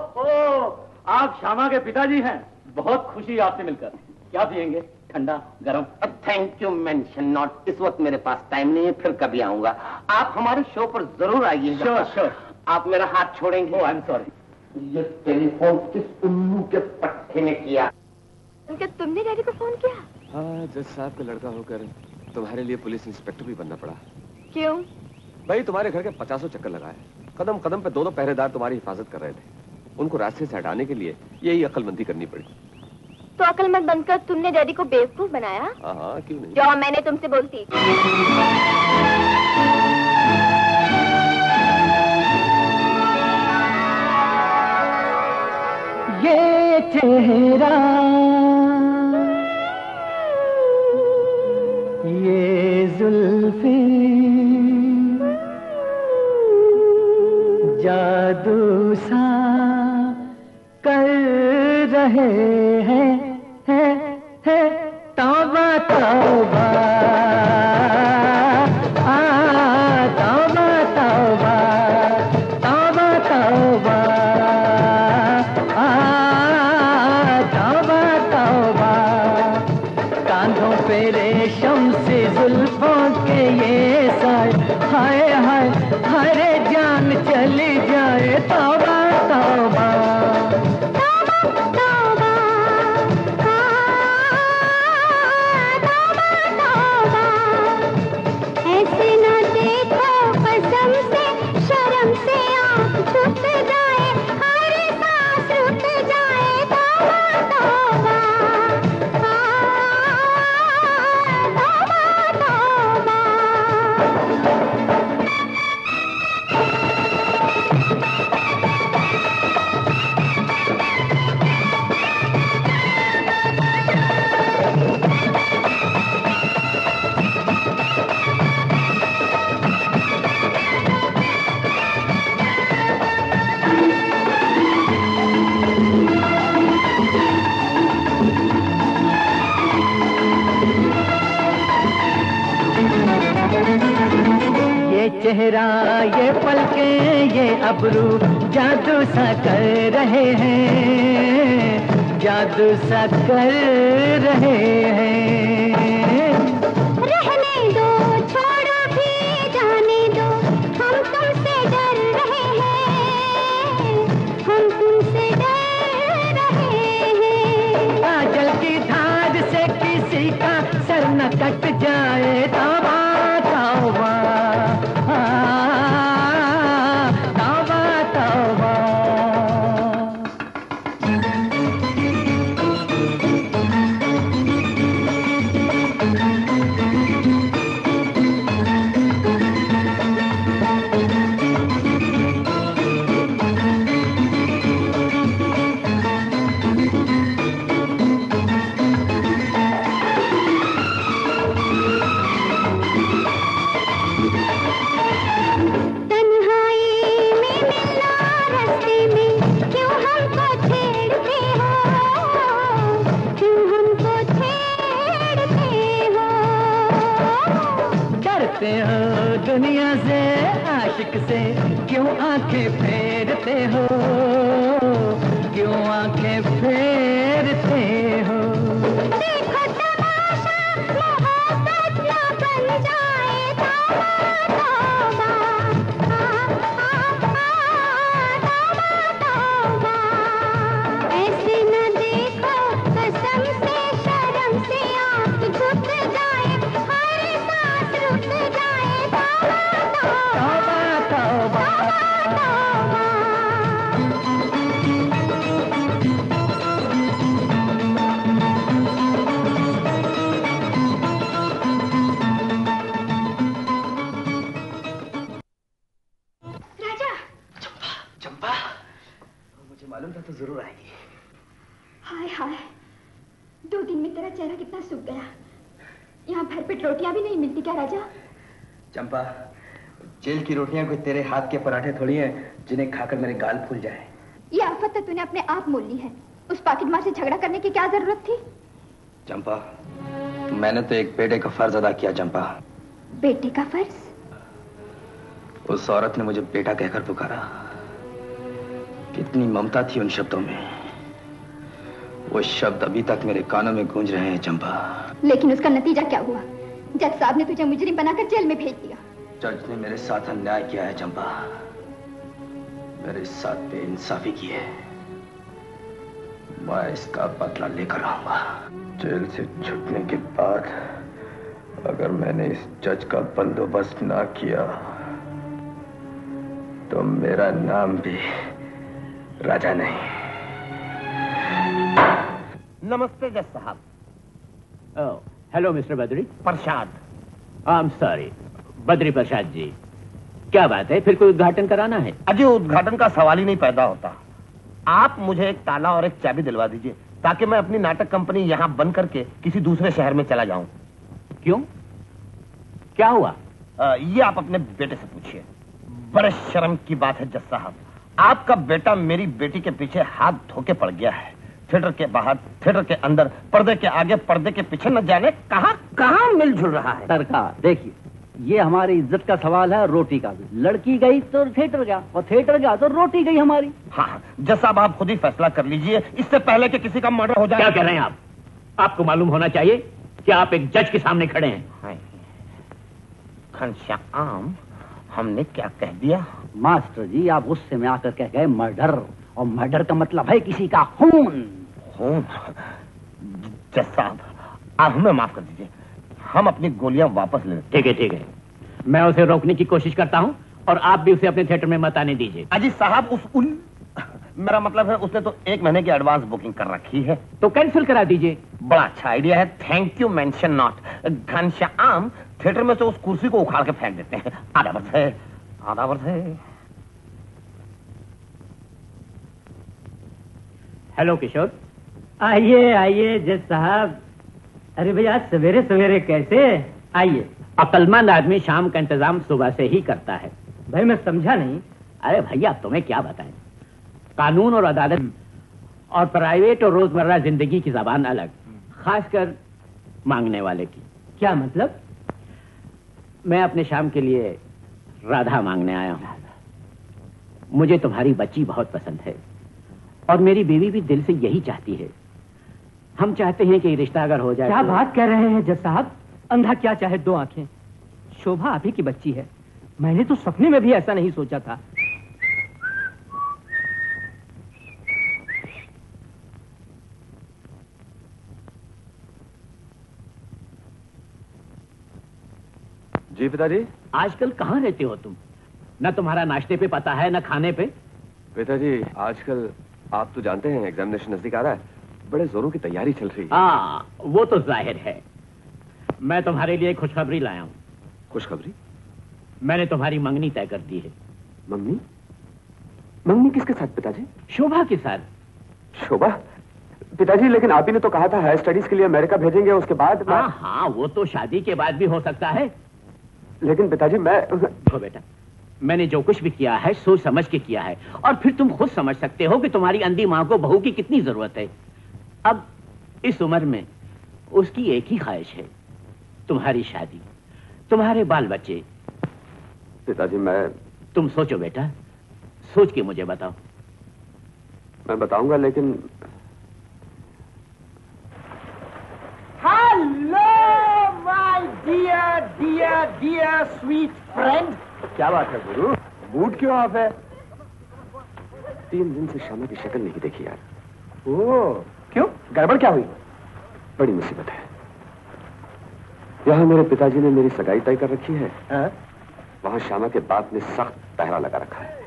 आप श्यामा के पिताजी हैं। बहुत खुशी आपसे मिलकर। क्या पियेंगे? ठंडा, गरम? Thank you mention not. इस वक्त मेरे पास टाइम नहीं है, फिर कभी आऊंगा। आप हमारे शो पर जरूर आइएगा। Sure sure. आप मेरा हाथ छोड़ेंगे? ओह, आई एम सॉरी। ये टेलीफोन किस उल्लू के पट्टे ने किया? क्या तुमने डैडी को फोन किया? हाँ, जज साहब का लड़का होकर तुम्हारे लिए पुलिस इंस्पेक्टर भी बनना पड़ा। क्यों? भाई, तुम्हारे घर के 50 चक्कर लगाए, कदम कदम पे दो पहरेदार तुम्हारी हिफाजत कर रहे थे। उनको रास्ते से हटाने के लिए यही अक्लमंदी करनी पड़ी। तो अक्लमंद बनकर तुमने डैडी को बेवकूफ बनाया? हाँ, क्यों नहीं? जो मैंने तुमसे बोलती। ये चेहरा, ये जुल्फे, जादू सा कर रहे हैं, तौबा तौबा, तौबा तौबा, तौबा तौबा, तौबा तौबा। कांधों पे रेशम से जुल्फों के ये सर, हाय हाय हरे जान चली जाए, तौबा तौबा। चेहरा, ये पलकें, ये अबरू जादू सा कर रहे हैं, जादू सा कर रहे हैं। रहने दो, छोड़ो भी, जाने दो, हम तुमसे डर रहे हैं, हम तुमसे डर रहे हैं। काजल की धार से किसी का सर न कट जाए, तौबा तौबा, दुनिया से, आशिक से क्यों आंखें फेरते हो, क्यों आंखें फेरते हो? देखो तमाशा, मोहब्बत ना बन जाए, तौबा तौबा, तौबा तौबा। ऐसे न देखो, कसम से शर्म से आंख झुक जाए, हर सांस रुक जाए, तौबा तौबा, तौबा तौबा। मुझे मालूम था तो जरूर आएगी। हाय हाय, 2 दिन में तेरा चेहरा कितना सूख गया। यहाँ भरपेट रोटियां भी नहीं मिलती क्या राजा? चंपा, जेल की रोटियां कोई तेरे हाथ के पराठे थोड़ी हैं जिन्हें खाकर मेरे गाल फूल जाए। ये आफत तो तूने अपने आप मोल ली है। उस पॉकेटमार से झगड़ा करने की क्या जरूरत थी? चंपा, मैंने तो एक बेटे का फर्ज अदा किया। चंपा, बेटे का फर्ज? उस औरत ने मुझे बेटा कहकर पुकारा। कितनी ममता थी उन शब्दों में। वो शब्द अभी तक मेरे कानों में गूंज रहे हैं चंपा। लेकिन उसका नतीजा क्या हुआ? जज साहब ने तुझे मुजरिम बनाकर जेल में भेज दिया। जज ने मेरे साथ अन्याय किया है चंपा, मेरे साथ बेइंसाफी की है। मैं इसका बदला लेकर आऊंगा। जेल से छूटने के बाद अगर मैंने इस जज का बंदोबस्त ना किया तो मेरा नाम भी राजा नहीं। नमस्ते जज साहब। Hello mister Badri. Prasad. I am sorry, Badri Prasad ji. क्या बात है, फिर कोई उद्घाटन कराना है? अजय, उद्घाटन का सवाल ही नहीं पैदा होता। आप मुझे एक ताला और एक चाबी दिलवा दीजिए ताकि मैं अपनी नाटक कंपनी यहाँ बंद करके किसी दूसरे शहर में चला जाऊं। क्यों, क्या हुआ? ये आप अपने बेटे से पूछिए। बड़े शर्म की बात है जज साहब, आपका बेटा मेरी बेटी के पीछे हाथ धोके पड़ गया है। थिएटर के बाहर, थिएटर के अंदर, पर्दे के आगे, पर्दे के पीछे, न जाने कहाँ मिलजुल रहा है। सरकार देखिए, ये हमारी इज्जत का सवाल है, रोटी का भी। लड़की गई तो थिएटर गया, और थिएटर गया तो रोटी गई हमारी। हाँ जज साहब, आप खुद ही फैसला कर लीजिए इससे पहले कि किसी का मर्डर हो जाए। क्या कह रहे हैं आप? आपको मालूम होना चाहिए कि आप एक जज के सामने खड़े हैं। घनश्याम, हमने क्या कह दिया? मास्टर जी, आप गुस्से में आकर कह गए मर्डर, और मर्डर का मतलब है किसी का खून। खून? जज साहब, आप हमें माफ कर दीजिए, हम अपनी गोलियां वापस ले। ठीक है, ठीक है, मैं उसे रोकने की कोशिश करता हूं और आप भी उसे अपने थिएटर में मत आने दीजिए। अजी साहब, मेरा मतलब है उसने तो 1 महीने की एडवांस बुकिंग कर रखी है। तो कैंसिल करा दीजिए। बड़ा अच्छा आइडिया है, thank you mention not. Ghanshyam, theatre में से उस कुर्सी को उखाड़ के फेंक देते हैं। आधा वर्ष है, आधा वर्ष है। हेलो किशोर। आइए आइए जज साहब। अरे भैया, सवेरे सवेरे कैसे? आइए। अक्लमंद आदमी शाम का इंतजाम सुबह से ही करता है। भाई मैं समझा नहीं। अरे भैया, तुम्हें क्या बताएं, कानून और अदालत और प्राइवेट और रोजमर्रा जिंदगी की जबान अलग, खासकर मांगने वाले की। क्या मतलब? मैं अपने शाम के लिए राधा मांगने आया हूं। मुझे तुम्हारी बच्ची बहुत पसंद है और मेरी बीवी भी दिल से यही चाहती है। हम चाहते हैं कि रिश्ता अगर हो जाए। क्या बात कह रहे हैं जज साहब? अंधा क्या चाहे 2 आंखें। शोभा आप ही की बच्ची है। मैंने तो सपने में भी ऐसा नहीं सोचा था। जी पिताजी। आजकल कहाँ रहते हो तुम? न तुम्हारा नाश्ते पे पता है, न खाने पे। पिताजी, आजकल आप तो जानते हैं एग्जामिनेशन नजदीक आ रहा है, बड़े जोरों की तैयारी चल रही है। हाँ, वो तो जाहिर है। मैं तुम्हारे लिए खुशखबरी लाया हूँ। खुशखबरी? मैंने तुम्हारी मंगनी तय कर दी है। मंगनी? मंगनी किसके साथ पिताजी? शोभा के साथ। शोभा? पिताजी, लेकिन आप ही ने तो कहा था हायर स्टडीज के लिए अमेरिका भेजेंगे, उसके बाद। हाँ, वो तो शादी के बाद भी हो सकता है। लेकिन पिताजी मैं। देखो बेटा, मैंने जो कुछ भी किया है सोच समझ के किया है, और फिर तुम खुद समझ सकते हो कि तुम्हारी अंधी माँ को बहू की कितनी जरूरत है। अब इस उम्र में उसकी एक ही ख्वाहिश है, तुम्हारी शादी, तुम्हारे बाल बच्चे। पिताजी मैं। तुम सोचो बेटा, सोच के मुझे बताओ। मैं बताऊंगा, लेकिन। Hello my dear dear dear sweet friend. क्या बात है गुरु, मूड क्यों ऑफ है? 3 दिन से श्यामा की शक्ल नहीं देखी यार। ओह, क्यों? गड़बड़ क्या हुई? बड़ी मुसीबत है। यहाँ मेरे पिताजी ने मेरी सगाई तय कर रखी है। वहाँ श्यामा के बाप ने सख्त पहरा लगा रखा है।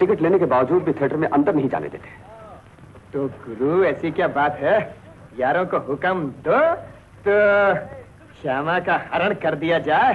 टिकट लेने के बावजूद भी थिएटर में अंदर नहीं जाने देते। तो गुरु, ऐसी क्या बात है? यारों को हुक्म दो तो श्यामा का हरण कर दिया जाए।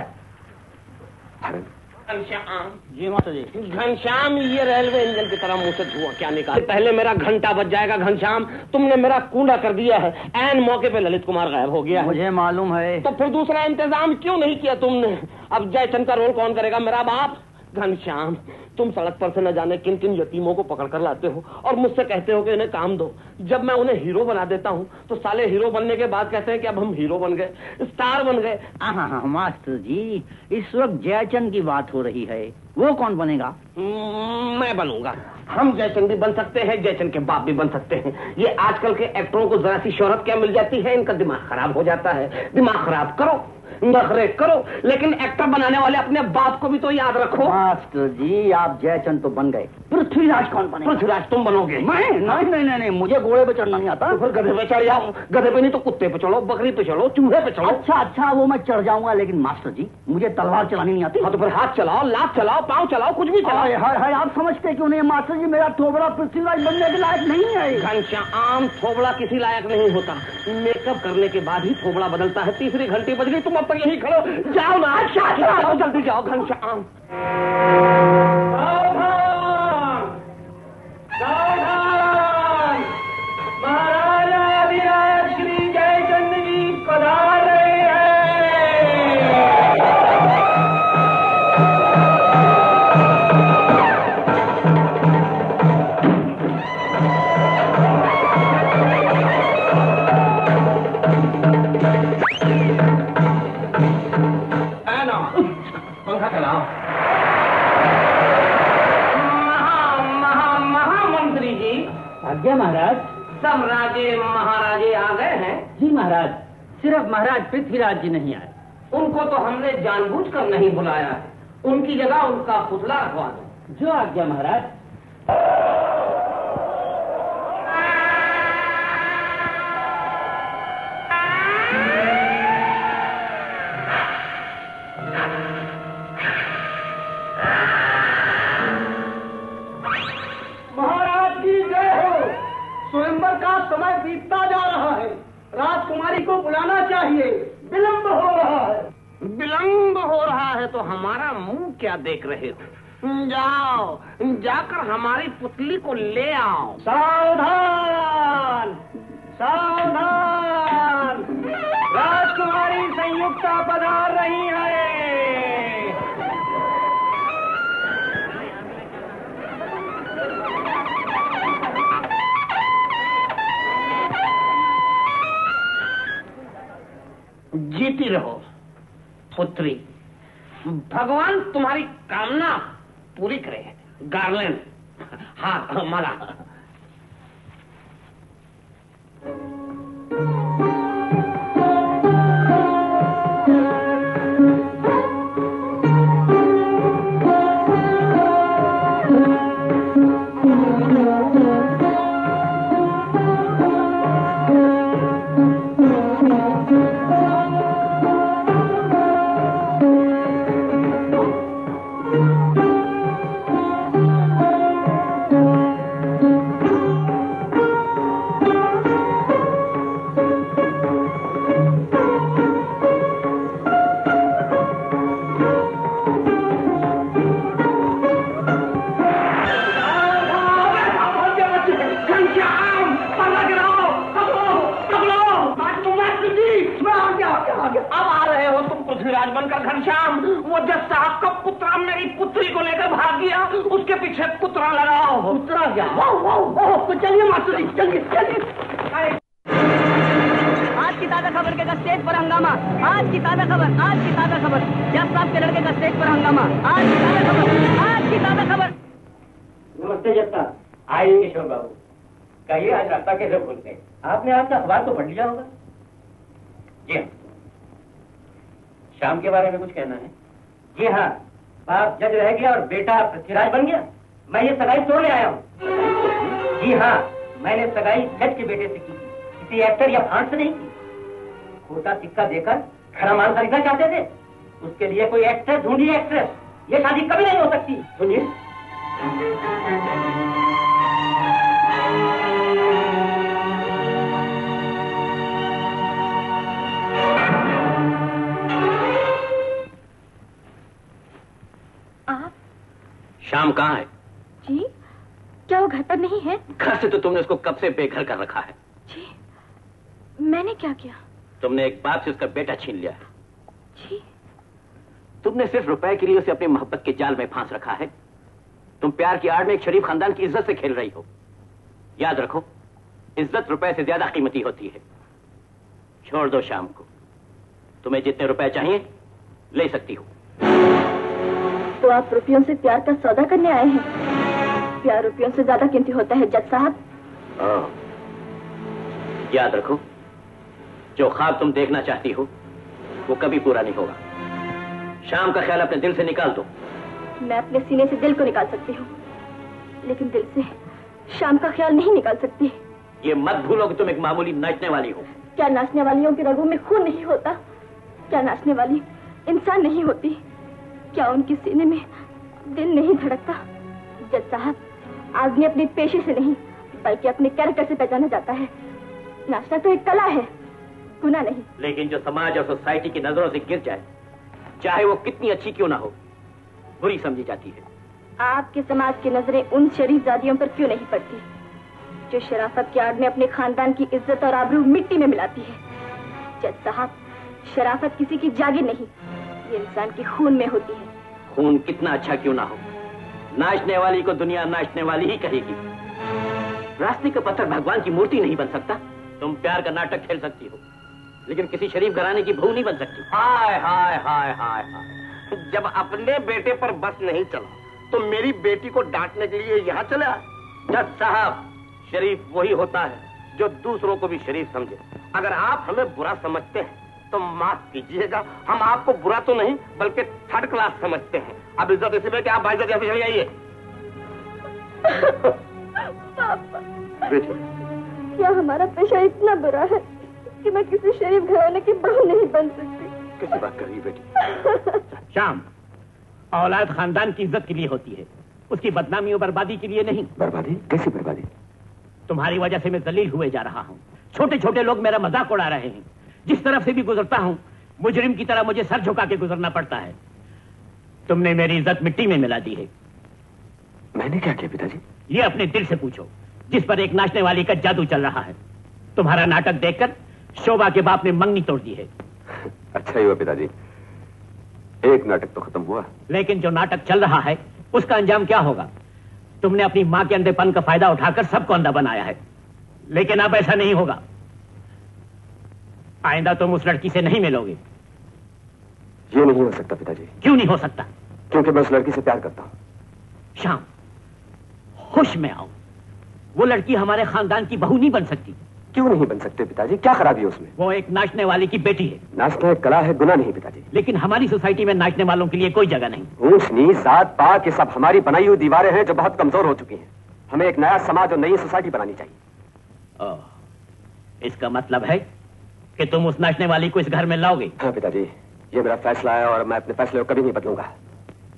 हरण? घनश्याम जी माता जी। घनश्याम, ये रेलवे इंजन की तरह मुंह से धुआं क्या निकाल, पहले मेरा घंटा बज जाएगा। घनश्याम, तुमने मेरा कूड़ा कर दिया है। ऐन मौके पे ललित कुमार गायब हो गया है। मुझे मालूम है। तो फिर दूसरा इंतजाम क्यों नहीं किया तुमने? अब जयचंद का रोल कौन करेगा? मेरा बाप। घनश्याम, तुम सड़क पर से न जाने किन किन यतीमों को पकड़ कर लाते हो और मुझसे कहते हो कि इन्हें काम दो। जब मैं उन्हें हीरो बना देता हूँ तो साले हीरो बनने के बाद कहते हैं कि अब हम हीरो बन गए, स्टार बन गए। हाँ मास्टर जी, इस वक्त जयचंद की बात हो रही है। वो कौन बनेगा? मैं बनूंगा। हम जयचंद भी बन सकते हैं, जयचंद के बाप भी बन सकते हैं। ये आजकल के एक्टरों को जरा सी शोहरत क्या मिल जाती है, इनका दिमाग खराब हो जाता है। दिमाग खराब करो, नखरे करो, लेकिन एक्टर बनाने वाले अपने बाप को भी तो याद रखो। मास्टर जी, आप जयचंद तो बन गए, पृथ्वीराज कौन बनेगा? पृथ्वीराज तुम बनोगे। मैं? नहीं, मुझे घोड़े पे चढ़ना नहीं आता। तो फिर गधे पे चढ़ जाओ। गधे पे नहीं तो कुत्ते पे चढ़ो, बकरी पे चढ़ो, चूहे पे चढ़ो। अच्छा, वो मैं चढ़ जाऊंगा, लेकिन मास्टर जी मुझे तलवार चलानी नहीं आती। हाँ तो फिर हाथ चलाओ, लात चलाओ, पाँव चलाओ, कुछ भी चलाओ। हाय, आप समझते क्यों नहीं मास्टर जी, मेरा थोबड़ा पृथ्वीराज बनने के लायक नहीं है। घनश्याम, थोबड़ा किसी लायक नहीं होता। मेकअप करने के बाद ही थोबड़ा बदलता है। तीसरी घंटी बज गई, तुम अब तक यही खड़ो। जाओ ना, जाओ, जल्दी जाओ। घनश्याम, महाराजा अधिराज श्री जयचंद जी पधार रहे पंखा चलाओ। महामंत्री जी। आज्ञा महाराज। सब राजे महाराजे आ गए हैं? जी महाराज, सिर्फ महाराज पृथ्वीराज जी नहीं आए। उनको तो हमने जानबूझकर नहीं बुलाया है। उनकी जगह उनका पुतला रखवा दो। जो आज्ञा महाराज। स्वयंवर का समय बीतता जा रहा है। राजकुमारी को बुलाना चाहिए, विलंब हो रहा है। विलंब हो रहा है तो हमारा मुंह क्या देख रहे हो? जाओ, जाकर हमारी पुतली को ले आओ। सावधान, सावधान, राजकुमारी संयुक्ता पधार रही है। जीती रहो पुत्री, भगवान तुम्हारी कामना पूरी करे। गार्लैंड, हाँ माला। बनकर घनश्याम, वो जज साहब का पुत्रा मेरी पुत्री को लेकर भाग गया, उसके पीछे पुत्रा लगाओ। पुत्रा क्या? तो चलिए मास्टर जी, चलिए। आज की ताजा खबर के स्टेज पर हंगामा। आज की ताजा खबर जज साहब के लड़के का स्टेज पर हंगामा। आज की ताजा खबर। नमस्ते जज साहब। आइए किशोर बाबू, कहिए आज रास्ता कैसे खोलते हैं? आपने आज का अखबार तो पढ़ लिया होगा। जी हाँ। शाम के बारे में कुछ कहना है? जी हाँ, बाप जज रह गया और बेटा पृथ्वीराज बन गया। मैं ये सगाई तोड़ ले आया हूँ। जी हाँ, मैंने सगाई जज के बेटे से की, किसी एक्टर या भांड से नहीं की। खोटा सिक्का देकर खरा माल खरीदना चाहते थे, उसके लिए कोई एक्ट्रेस ढूंढिए, एक्ट्रेस। ये शादी कभी नहीं हो सकती। सुनिए, कहाँ है? जी, क्या वो घर पर नहीं है? घर से तो तुमने उसको कब से बेघर कर रखा है। जी, मैंने क्या किया? तुमने एक बाप से उसका बेटा छीन लिया है। जी, तुमने सिर्फ रुपए के लिए उसे अपनी मोहब्बत के जाल में फांस रखा है। तुम प्यार की आड़ में एक शरीफ खानदान की इज्जत से खेल रही हो। याद रखो, इज्जत रुपए से ज्यादा कीमती होती है। छोड़ दो शाम को, तुम्हें जितने रुपए चाहिए ले सकती हो। तो आप रुपयों से प्यार का सौदा करने आए हैं? प्यार रुपयों से ज्यादा कीमती होता है जज साहब। याद रखो, जो ख्वाब तुम देखना चाहती हो वो कभी पूरा नहीं होगा। शाम का ख्याल अपने दिल से निकाल दो। मैं अपने सीने से दिल को निकाल सकती हूँ, लेकिन दिल से शाम का ख्याल नहीं निकाल सकती। ये मत भूलो कि तुम एक मामूली नाचने वाली हो। क्या नाचने वालियों के रगों में खून नहीं होता? क्या नाचने वाली इंसान नहीं होती? क्या उनके सीने में दिल नहीं धड़कता? जज साहब, आदमी अपने पेशे से नहीं बल्कि अपने कैरेक्टर से पहचाना जाता है। नाचना तो एक कला है, गुनाह नहीं। लेकिन जो समाज और सोसाइटी की नजरों से गिर जाए, चाहे वो कितनी अच्छी क्यों ना हो, बुरी समझी जाती है। आपके समाज की नजरें उन शरीफजादियों पर क्यों नहीं पड़ती जो शराफत की आड़ में अपने खानदान की इज्जत और आबरू मिट्टी में मिलाती है? जज साहब, शराफत किसी की जागीर नहीं, ये इंसान के खून में होती है। खून कितना अच्छा क्यों ना हो, नाचने वाली को दुनिया नाचने वाली ही कहेगी। रास्ते का पत्थर भगवान की मूर्ति नहीं बन सकता। तुम प्यार का नाटक खेल सकती हो, लेकिन किसी शरीफ घराने की बहू नहीं बन सकती। हाय हाय हाय हाय हाय, जब अपने बेटे पर बस नहीं चला तो मेरी बेटी को डांटने के लिए यहाँ चला। जज साहब, शरीफ वही होता है जो दूसरों को भी शरीफ समझे। अगर आप हमें बुरा समझते हैं तो माफ कीजिएगा, हम आपको बुरा तो नहीं बल्कि थर्ड क्लास समझते हैं। अब इज्जत इसी में कि आप बाइज्जत यहाँ पे चले आइए। क्या हमारा पेशा इतना बुरा है कि मैं किसी शरीफ घराने की बहू नहीं बन सकती? कैसी बात कर रही है बेटी? शाम, औलाद खानदान की इज्जत के लिए होती है, उसकी बदनामी और बर्बादी के लिए नहीं। बर्बादी? कैसी बर्बादी? तुम्हारी वजह से मैं जलील हुए जा रहा हूँ। छोटे छोटे लोग मेरा मजाक उड़ा रहे हैं। जिस तरफ से भी गुजरता हूँ, मुजरिम की तरह मुझे सर झुका के गुजरना पड़ता है। तुमने मेरी इज्जत मिट्टी में मिला दी है। मैंने क्या किया पिताजी? ये अपने दिल से पूछो, जिस पर एक नाचने वाली का जादू चल रहा है। तुम्हारा नाटक देखकर शोभा के बाप ने मंगनी तोड़ दी है। अच्छा ही हुआ पिताजी, एक नाटक तो खत्म हुआ। लेकिन जो नाटक चल रहा है उसका अंजाम क्या होगा? तुमने अपनी मां के अंधेपन का फायदा उठाकर सबको अंधा बनाया है, लेकिन अब ऐसा नहीं होगा। आइंदा तुम उस लड़की से नहीं मिलोगे। ये नहीं हो सकता पिताजी। क्यों नहीं हो सकता? क्योंकि मैं उस लड़की से प्यार करता हूं। शाम, होश में आओ। वो लड़की हमारे खानदान की बहू नहीं बन सकती। क्यों नहीं बन सकते पिताजी? क्या खराबी है उसमें? वो एक नाचने वाली की बेटी है। नाचना एक कला है, गुनाह नहीं पिताजी। लेकिन हमारी सोसाइटी में नाचने वालों के लिए कोई जगह नहीं। ऊंच नीच जात पात ये सब हमारी बनाई हुई दीवारें हैं जो बहुत कमजोर हो चुकी हैं। हमें एक नया समाज और नई सोसाइटी बनानी चाहिए। इसका मतलब है कि तुम उस नाचने वाली को इस घर में लाओगे? हाँ पिताजी, ये मेरा फैसला है और मैं अपने फैसले को कभी नहीं बदलूंगा।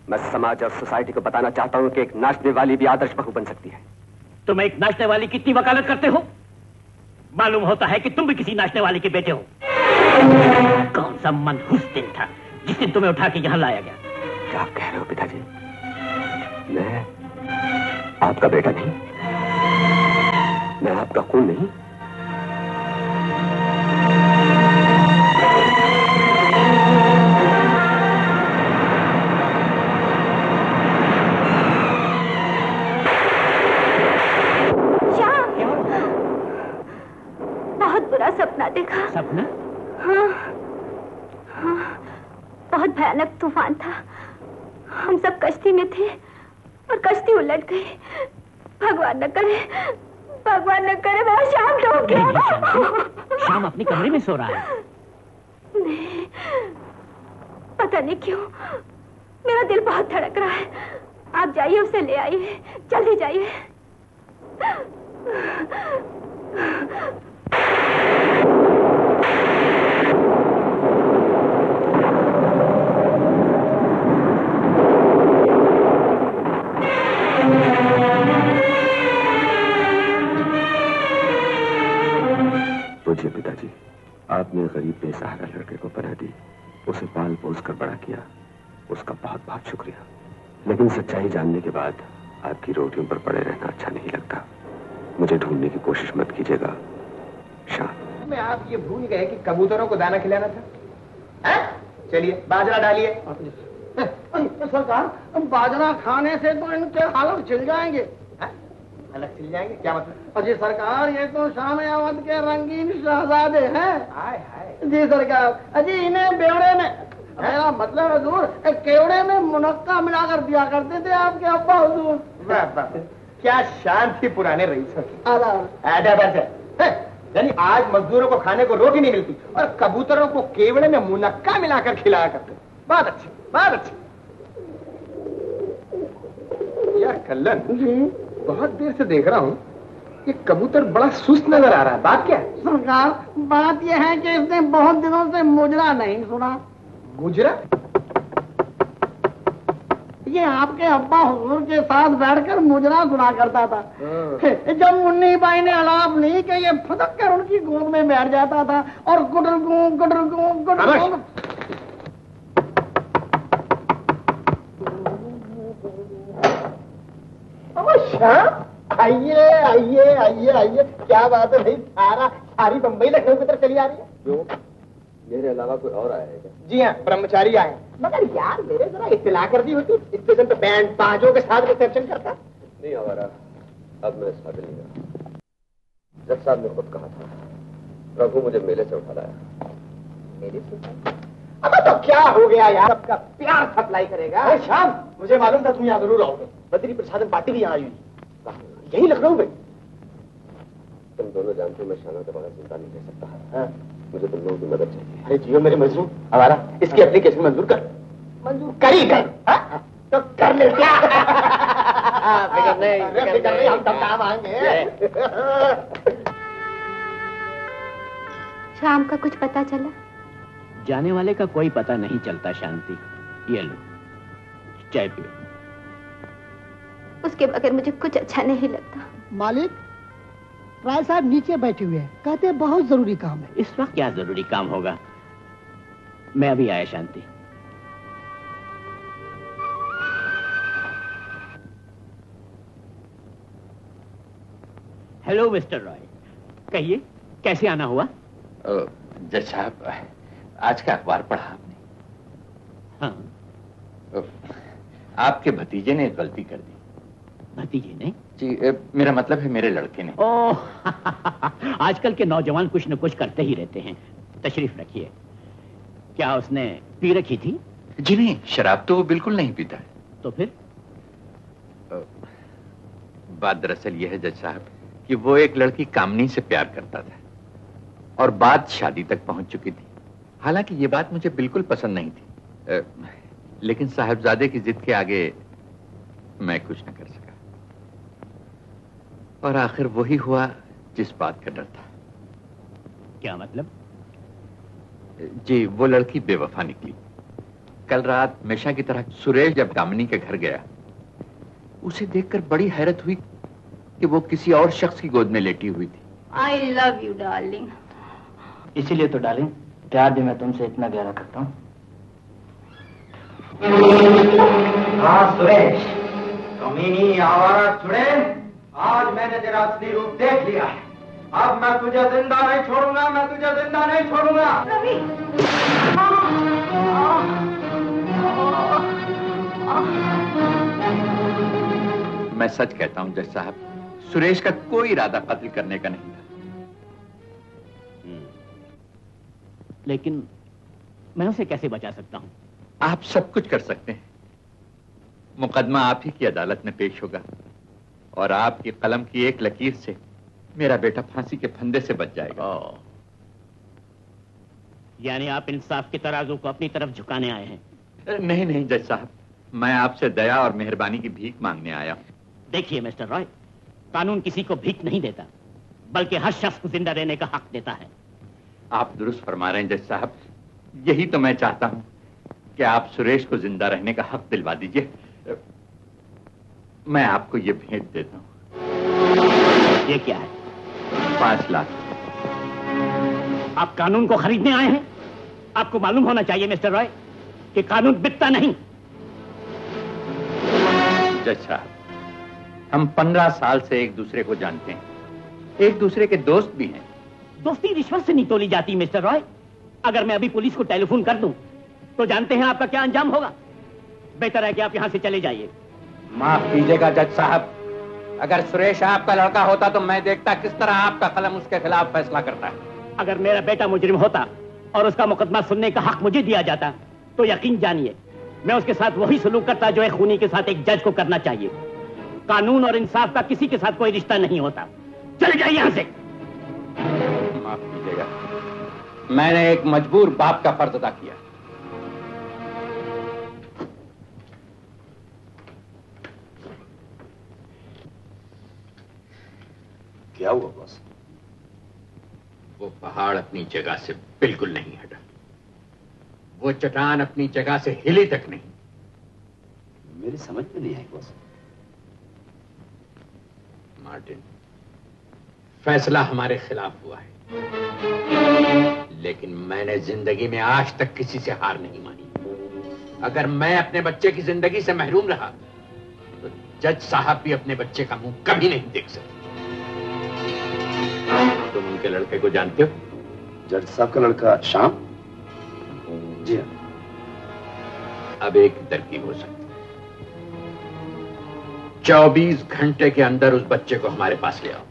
मैं समाज और सोसाइटी को बताना चाहता हूँ कि एक नाचने वाली भी आदर्श बहू बन सकती है। तुम एक नाचने वाली कितनी वकालत करते हो? मालूम होता है कि तुम भी किसी नाचने वाले के बेटे हो। कौन सा मनहूस दिन था जिस दिन तुम्हें उठा के यहाँ लाया गया? क्या आप कह रहे हो पिताजी? मैं आपका बेटा नहीं, मैं आपका खून नहीं। सपना देखा। सपना? हाँ, हाँ, बहुत भयानक तूफान था। हम सब कश्ती में थे और कश्ती उलट गई। भगवान न करे, भगवान न करे मेरा शाम डूब गया। शाम अपने कमरे में सो रहा है। नहीं, पता नहीं क्यों मेरा दिल बहुत धड़क रहा है। आप जाइए, उसे ले आइए, जल्दी जाइए। पूछिए पिताजी, आपने गरीब बेसहारा लड़के को पनाह दी, उसे पाल पोस कर बड़ा किया, उसका बहुत बहुत शुक्रिया। लेकिन सच्चाई जानने के बाद आपकी रोटियों पर पड़े रहना अच्छा नहीं लगता। मुझे ढूंढने की कोशिश मत कीजिएगा शाम। में आप ये भूल गए कि कबूतरों को दाना खिलाना था। चलिए बाजरा डालिए। सरकार, बाजरा खाने से तो इनके हालत छिल जाएंगे। अलग चिल जाएंगे क्या मतलब? अजी सरकार, ये तो शाम अवध के रंगीन शहजादे हैं। हाय हाय। जी सरकार, अजी इन्हें बेवड़े में, मेरा मतलब हुजूर, केवड़े में मुनक्का मिलाकर दिया करते थे आपके अब्बा हुजूर। क्या शान थी पुराने रईसों की। यानी आज मजदूरों को खाने को रोटी नहीं मिलती और कबूतरों को केवड़े में मुनक्का मिलाकर खिलाया करते। बहुत अच्छी, बहुत अच्छी। यार कल्लन जी, बहुत देर से देख रहा हूँ ये कबूतर बड़ा सुस्त नजर आ रहा है। बात क्या है? सरकार, बात यह है कि इसने बहुत दिनों से मुजरा नहीं सुना। मुजरा? ये आपके अब्बा हुजूर के साथ बैठकर मुजरा सुना करता था। जब मुन्नी बाई ने अलाप ली कि ये फटक कर उनकी गोद में बैठ जाता था और गुडरगू गुडरगू गुडरगू। आइए आइए आइए आइए। क्या बात है भाई, सारी बम्बई लखनऊ की तरफ चली आ रही है। क्यों? मेरे अलावा कोई और आया है क्या? जी हाँ, ब्रह्मचारी आए। मगर यार मेरे जरा इत्तला कर दी होती, स्टेशन पे बैंड बाजों के साथ रिसेप्शन करता। नहीं हमारा, अब मैं इस काबिल नहीं रहा। जज साहब ने खुद कहा था, प्रभु मुझे मेले से उठा लाया। मेले से? अब तो क्या हो गया यार, सबका प्यार सप्लाई करेगा। अरे शाम, मुझे मालूम था तुम यहाँ जरूर आओगे। बद्री प्रसादन पार्टी भी यहाँ आई हुई, यही लखनऊ में। तुम दोनों जानते हो मैं शाना के बगैर जिंदा नहीं रह सकता। मुझे तुम लोगों की मदद चाहिए। अरे जियो मेरे मजदूर, हमारा इसकी एप्लीकेशन मंजूर कर। मंजूर करी कर तो कर ले। क्या फिक्र नहीं, हम सब काम आएंगे। शाम का कुछ पता चला? जाने वाले का कोई पता नहीं चलता शांति। ये लो चाय पियो। उसके बगैर मुझे कुछ अच्छा नहीं लगता। मालिक, राय साहब नीचे बैठे हुए हैं, कहते हैं बहुत जरूरी काम है। इस वक्त क्या जरूरी काम होगा? मैं अभी आया शांति। हेलो मिस्टर रॉय, कहिए कैसे आना हुआ? जज साहब, आज का अखबार पढ़ा आपने? हाँ। आपके भतीजे ने एक गलती कर दी। भतीजे ने? जी, मेरा मतलब है मेरे लड़के ने। ओह आजकल के नौजवान कुछ न कुछ करते ही रहते हैं। तशरीफ रखिए। क्या उसने पी रखी थी? जी नहीं, शराब तो वो बिल्कुल नहीं पीता है। तो फिर? बात दरअसल यह है जज साहब कि वो एक लड़की कामनी से प्यार करता था और बात शादी तक पहुंच चुकी थी। हालांकि ये बात मुझे बिल्कुल पसंद नहीं थी, लेकिन साहबजादे की जिद के आगे मैं कुछ न कर सका और आखिर वही हुआ जिस बात का डर था। क्या मतलब? जी, वो लड़की बेवफा निकली। कल रात हमेशा की तरह सुरेश जब दामिनी के घर गया, उसे देखकर बड़ी हैरत हुई कि वो किसी और शख्स की गोद में लेटी हुई थी। I love you, darling. इसीलिए तो डार्लिंग, प्यार भी मैं तुमसे इतना गहरा करता हूँ। हाँ सुरेश, कमीनी आवारा चुड़ैल, आज मैंने तेरा असली रूप देख लिया है। अब मैं तुझे जिंदा नहीं छोड़ूंगा, मैं तुझे जिंदा नहीं छोड़ूंगा। रवि, मैं सच कहता हूं जज साहब, सुरेश का कोई इरादा कत्ल करने का नहीं था। लेकिन मैं उसे कैसे बचा सकता हूं? आप सब कुछ कर सकते हैं। मुकदमा आप ही की अदालत में पेश होगा और आपकी कलम की एक लकीर से मेरा बेटा फांसी के फंदे से बच जाएगा। यानी आप इंसाफ के तराजू को अपनी तरफ झुकाने आए हैं? नहीं नहीं जज साहब, मैं आपसे दया और मेहरबानी की भीख मांगने आया हूं। देखिए मिस्टर रॉय, कानून किसी को भीख नहीं देता, बल्कि हर शख्स को जिंदा रहने का हक देता है। आप दुरुस्त फरमा रहे हैं जज साहब, यही तो मैं चाहता हूं कि आप सुरेश को जिंदा रहने का हक दिलवा दीजिए। मैं आपको ये भेंट देता हूं। ये क्या है? 5 लाख। आप कानून को खरीदने आए हैं? आपको मालूम होना चाहिए मिस्टर रॉय कि कानून बिकता नहीं। जज साहब, हम 15 साल से एक दूसरे को जानते हैं, एक दूसरे के दोस्त भी हैं। दोस्ती रिश्वत से नहीं तोली जाती मिस्टर रॉय। अगर मैं अभी पुलिस को टेलीफोन कर दूं तो जानते हैं आपका क्या अंजाम होगा। बेहतर है कि आप यहां से चले जाइए। माफ कीजिएगा जज साहब, अगर सुरेश आपका लड़का होता तो मैं देखता किस तरह आपका कलम उसके खिलाफ फैसला करता है। अगर मेरा बेटा मुजरिम होता और उसका मुकदमा सुनने का हक मुझे दिया जाता तो यकीन जानिए मैं उसके साथ वही सलूक करता जो एक खूनी के साथ एक जज को करना चाहिए। कानून और इंसाफ का किसी के साथ कोई रिश्ता नहीं होता। चले जाइए यहां से। माफ कीजिएगा, मैंने एक मजबूर बाप का फर्ज अदा किया। क्या हुआ बॉस? वो पहाड़ अपनी जगह से बिल्कुल नहीं हटा, वो चट्टान अपनी जगह से हिली तक नहीं। मेरी समझ में नहीं आई बॉस। मार्टिन, फैसला हमारे खिलाफ हुआ है, लेकिन मैंने जिंदगी में आज तक किसी से हार नहीं मानी। अगर मैं अपने बच्चे की जिंदगी से महरूम रहा तो जज साहब भी अपने बच्चे का मुंह कभी नहीं देख सकते। तुम उनके लड़के को जानते हो? जज साहब का लड़का श्याम? जी हाँ। अब एक तरकीब हो सकती है। 24 घंटे के अंदर उस बच्चे को हमारे पास ले आओ।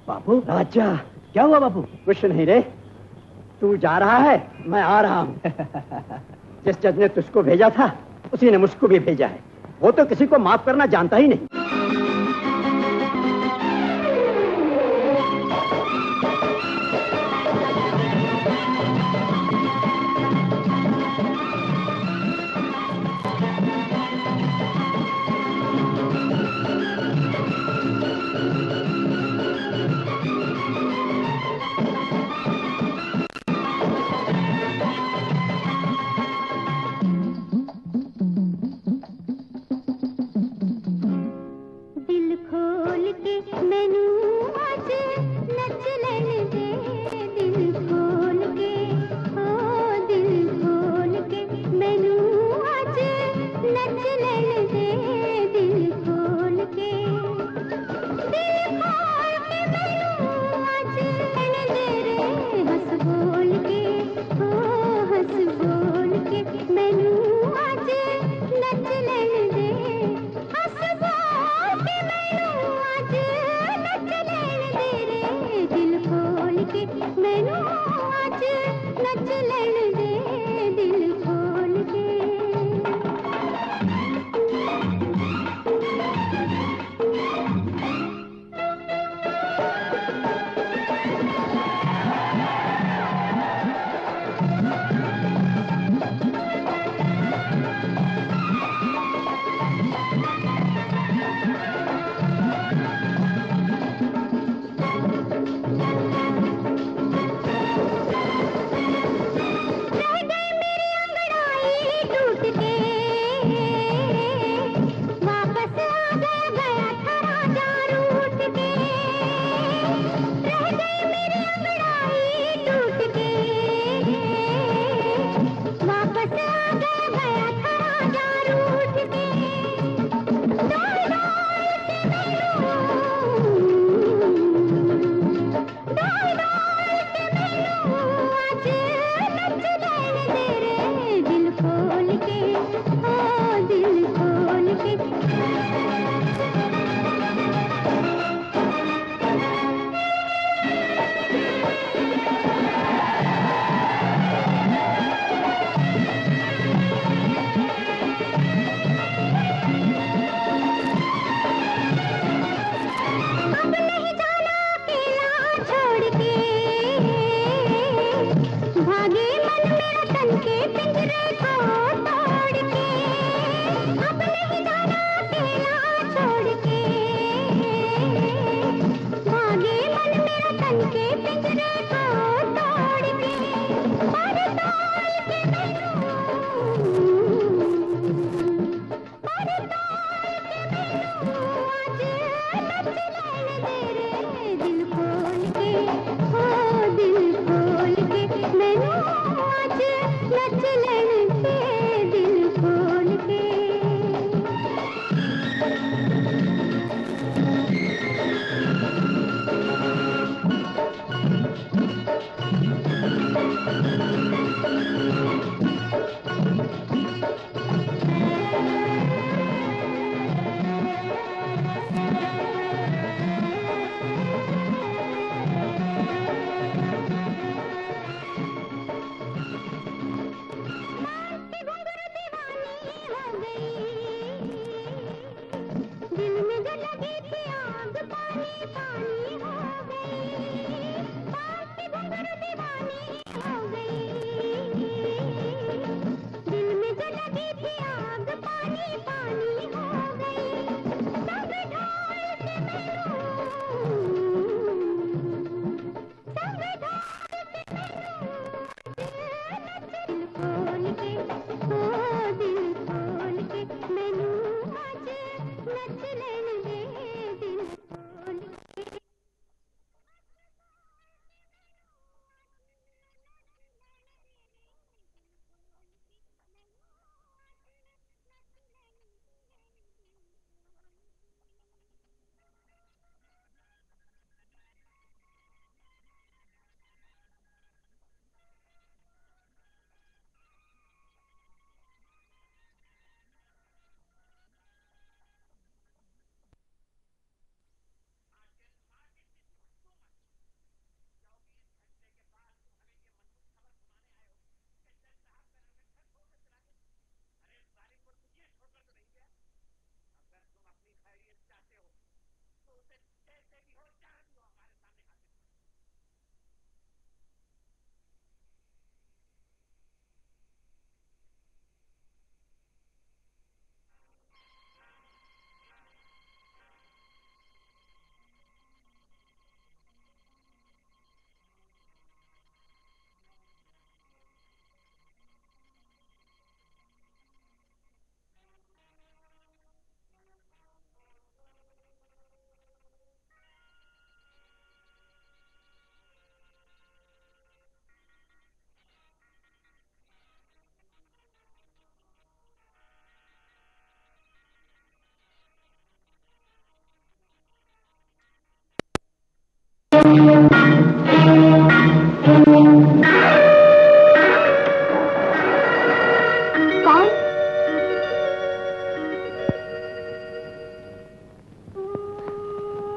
बाबू राजा, क्या हुआ बाबू? कुछ नहीं रे, तू जा रहा है, मैं आ रहा हूँ। जिस जज ने तुझको भेजा था उसी ने मुझको भी भेजा है। वो तो किसी को माफ करना जानता ही नहीं।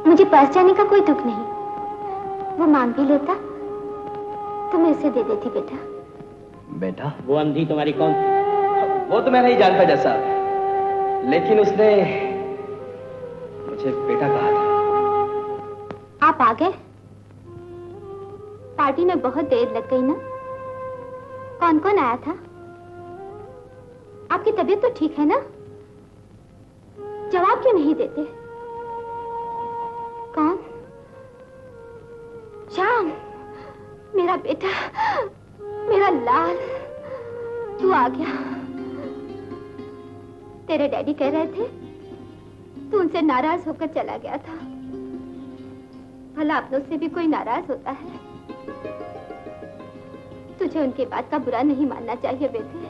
मुझे पास जाने का कोई दुख नहीं, वो मांग भी लेता तो मैं उसे दे देती। बेटा बेटा वो अंधी तुम्हारी कौन थी? वो तो मैं नहीं जानता जैसा, लेकिन उसने मुझे बेटा कहा था। आप आ गए? पार्टी में बहुत देर लग गई ना? कौन कौन आया था? आपकी तबीयत तो ठीक है ना? जवाब क्यों नहीं देते? कौन? श्याम, मेरा बेटा, मेरा लाल, तू आ गया। तेरे डैडी कह रहे थे तू उनसे नाराज होकर चला गया था। भला अपनों से भी कोई नाराज होता है? तुझे उनकी बात का बुरा नहीं मानना चाहिए बेटे।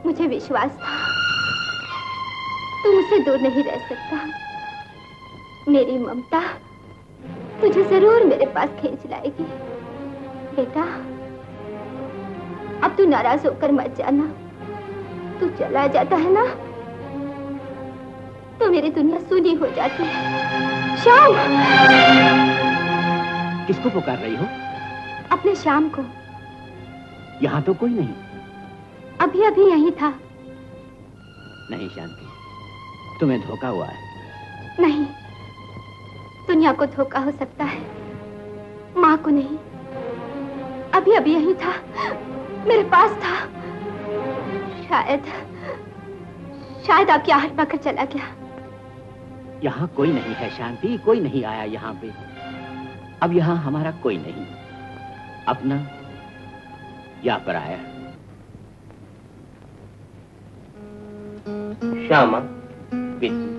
मुझे विश्वास था तू मुझसे दूर नहीं रह सकता। मेरी ममता तुझे जरूर मेरे पास खींच लाएगी। बेटा, अब तू नाराज होकर मत जाना। तू चला जाता है ना तो मेरी दुनिया सूनी हो जाती है। श्याम! किसको पुकार रही हो? अपने श्याम को। यहाँ तो कोई नहीं। अभी अभी यहीं था। नहीं शांति, तुम्हें धोखा हुआ है। नहीं, दुनिया को धोखा हो सकता है, माँ को नहीं। अभी अभी यहीं था, मेरे पास था। शायद आपकी आहट पाकर चला गया। यहाँ कोई नहीं है शांति, कोई नहीं आया यहाँ पे। अब यहाँ हमारा कोई नहीं, अपना या पराया। श्यामा बेटी,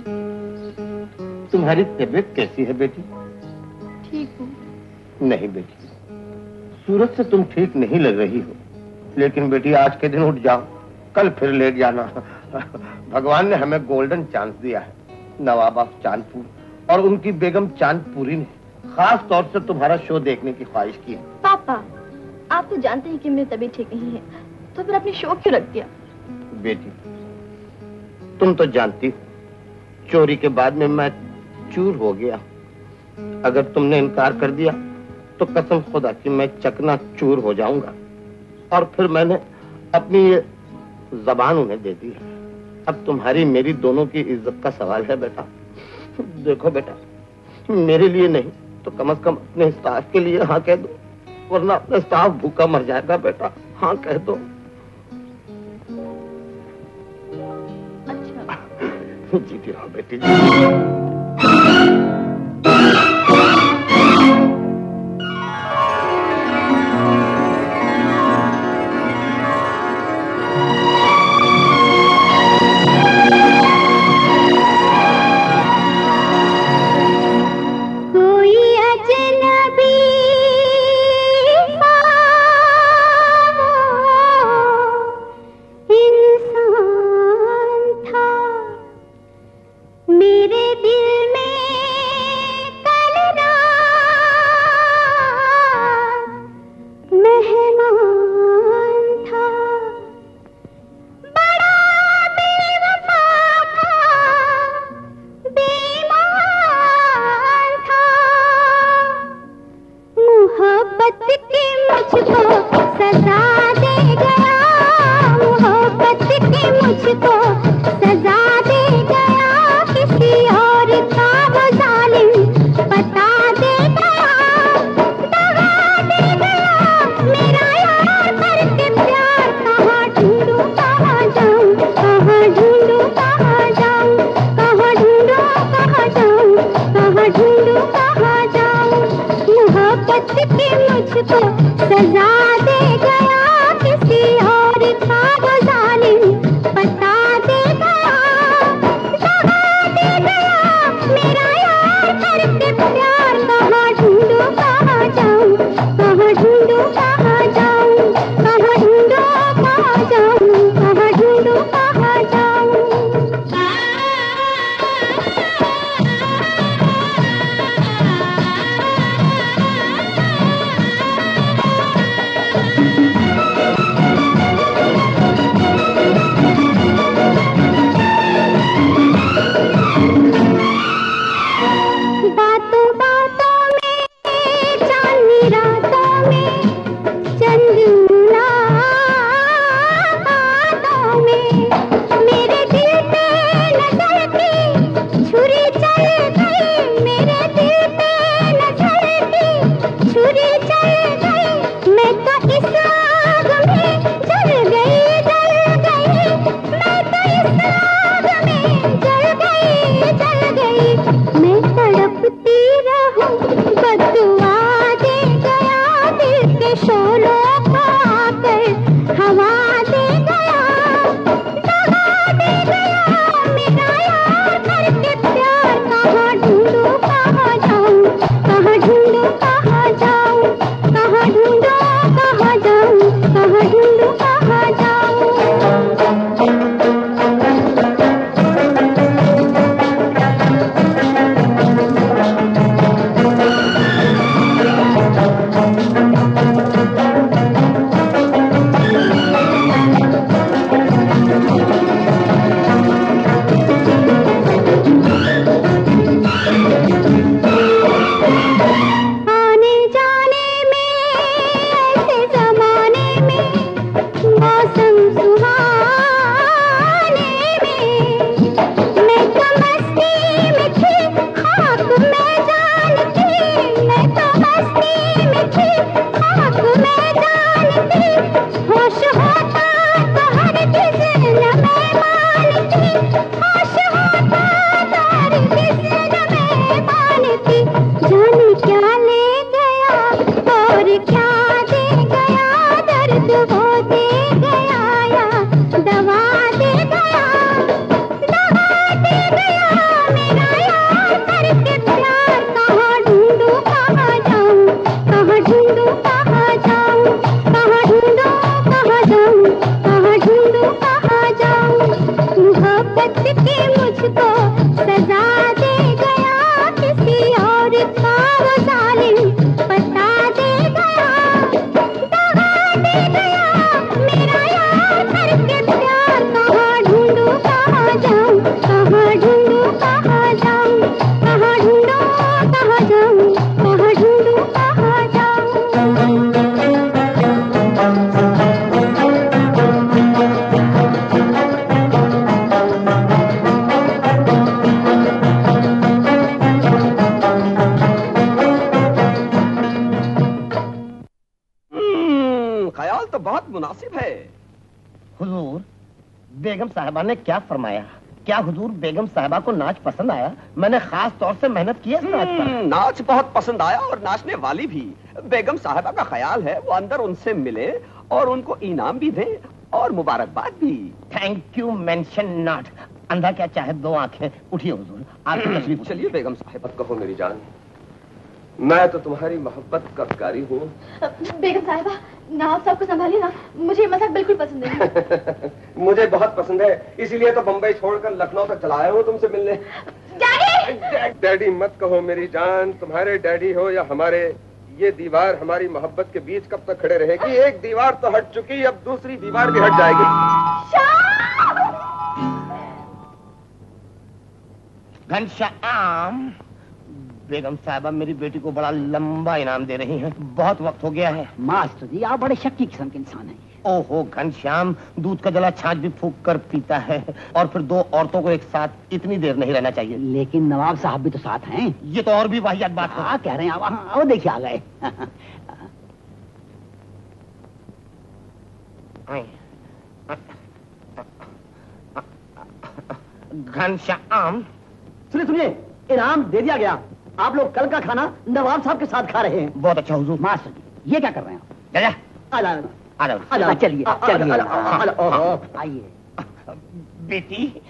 तुम्हारी तबीयत कैसी है बेटी? ठीक हूँ। नहीं बेटी, सूरत से तुम ठीक नहीं लग रही हो, लेकिन बेटी आज के दिन उठ जाओ, कल फिर लेट जाना। भगवान ने हमें गोल्डन चांस दिया है। नवाब चांदपुर और उनकी बेगम चांदपुरी ने खास तौर से तुम्हारा शो देखने की ख्वाहिश की है। पापा, आप तो जानते हैं कि मेरी तबीयत ठीक नहीं है, तो फिर अपने शो क्यों रख दिया? बेटी, तुम तो जानती हो, चोरी के बाद में मैं चूर हो गया। अगर तुमने इनकार कर दिया तो कसम खुदा की मैं चकना चूर हो जाऊंगा। और फिर मैंने अपनी ये जबान उन्हें दे दी है। अब तुम्हारी मेरी दोनों की इज्जत का सवाल है बेटा। देखो बेटा, मेरे लिए नहीं तो कम से कम अपने स्टाफ के लिए हाँ कह दो, वरना अपना स्टाफ भूखा मर जाएगा बेटा। हाँ कह दो। अच्छा। जीती रहो बेटी। तो बहुत मुनासिब है। हुजूर, बेगम साहिबा ने क्या फरमाया? क्या हुजूर बेगम साहिबा को नाच पसंद आया? मैंने खास तौर से मेहनत की है इस नाच पर। नाच बहुत पसंद आया और नाचने वाली भी। बेगम साहिबा का ख्याल है वो अंदर उनसे मिले और उनको इनाम भी दें और मुबारकबाद भी। Thank you mention not. अंधा क्या चाहे दो आंखें। उठिए हुजूर, आपकी तशरीफ। चलिए बेगम साहिबा। कहो मेरी जान, मैं तो तुम्हारी मोहब्बत का कारी हूँ। बेगम साहिबा, नवाब साहब को संभालिए ना, मुझे ये मजाक बिल्कुल पसंद नहीं। मुझे बहुत पसंद है, इसीलिए तो बम्बई छोड़कर लखनऊ तक चला आया हूँ तुमसे मिलने। डैडी! डैडी मत कहो मेरी जान, तुम्हारे डैडी हो या हमारे, ये दीवार हमारी मोहब्बत के बीच कब तक खड़े रहेगी? एक दीवार तो हट चुकी, अब दूसरी दीवार भी हट जाएगी। घनश्याम, बेगम साहिबा मेरी बेटी को बड़ा लंबा इनाम दे रही हैं। बहुत वक्त हो गया है। मास्टर जी, आप बड़े शक्की किस्म के इंसान हैं। ओहो घनश्याम, दूध का जला छाछ भी फूंक कर पीता है, और फिर दो औरतों को एक साथ इतनी देर नहीं रहना चाहिए। लेकिन नवाब साहब भी तो साथ हैं। ये तो और भी वाहियात बात है। हाँ, कह रहे हैं। आओ देखिए, आ गए। घनश्याम, सुनिए, इनाम दे दिया गया। आप लोग कल का खाना नवाब साहब के साथ खा रहे हैं। बहुत अच्छा हुजूर। मास्टर जी, ये क्या कर रहे हैं आप? चलिए आइए। बेटी,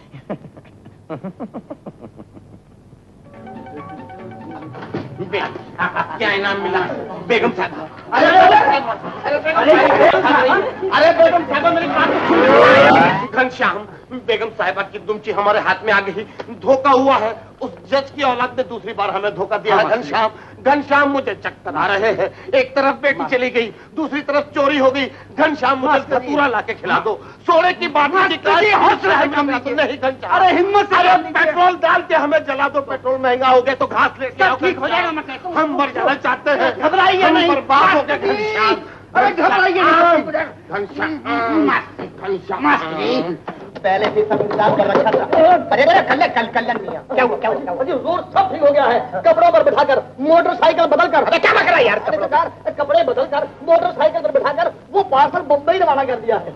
क्या इनाम मिला? बेगम साहब। अरे बेगम साहबा मेरी बात। घनश्याम, बेगम साहिबा की दुमची हमारे हाथ में आ गई। धोखा हुआ है। उस जज की औलाद ने दूसरी बार हमें धोखा दिया है। घनश्याम, घनश्याम मुझे चक्कर आ रहे हैं। एक तरफ बेटी चली गई, दूसरी तरफ चोरी हो गई। घनश्याम मुझे कतूरा ला के खिला दो। सोने की बात नहीं घनश्याम। अरे हिम्मत से पेट्रोल डाल के हमें जला दो। पेट्रोल महंगा हो गया तो घास लेके आओ। ठीक हो जाएगा। हम मर जाना चाहते हैं। घबराइए नहीं। बर्बाद हो गए घनश्याम। अरे घबराइए नहीं। घनश्याम, पहले से सब इंतजाम कर रखा था। अरे कल्याण मियां, क्या हुआ? जोर सब ठीक हो गया है। कपड़ों पर बिठाकर मोटरसाइकिल बदल कर। अरे क्या कर रहा है यार? कपड़े बदल कर मोटरसाइकिल पर बिठाकर वो पार्सल मुंबई रवाना कर दिया है।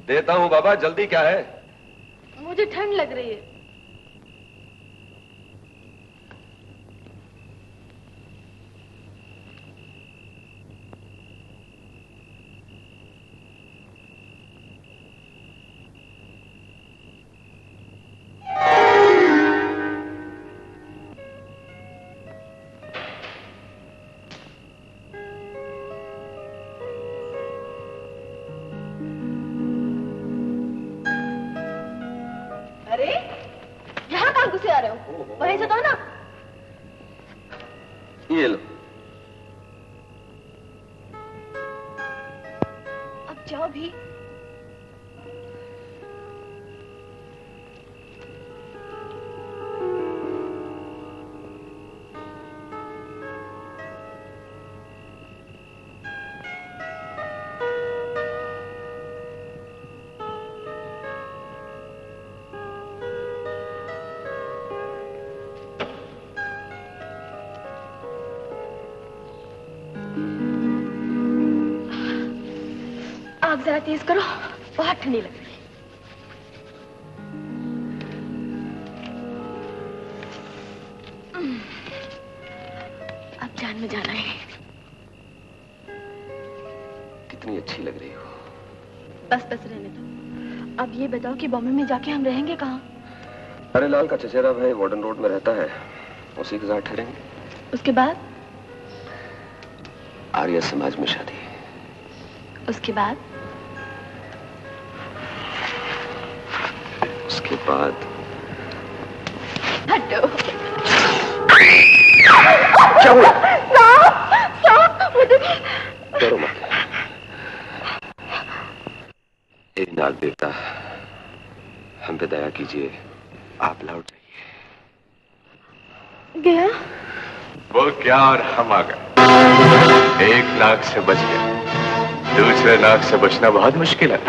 देता हूँ बाबा, जल्दी क्या है? मुझे ठंड लग रही है। वहीं से दो ना। ये लो। अब जाओ भी। आग जरा तेज करो, बहुत ठंडी लग रही है। अब जान में जाना है। कितनी अच्छी लग रही हो। बस बस रहने दो। अब ये बताओ कि बॉम्बे में जाके हम रहेंगे कहाँ? अरे लाल का चचेरा भाई वार्डन रोड में रहता है, उसी के साथ ठहरेंगे। उसके बाद? आर्य समाज में शादी। उसके बाद? उसके बाद हटो। क्या हुआ? सांप। डरो मत। हे नाग देवता, हम पे दया कीजिए, आप लौट जाइए। गया? वो क्या और हम आ गए। एक नाग से बच गया, दूसरे नाग से बचना बहुत मुश्किल है।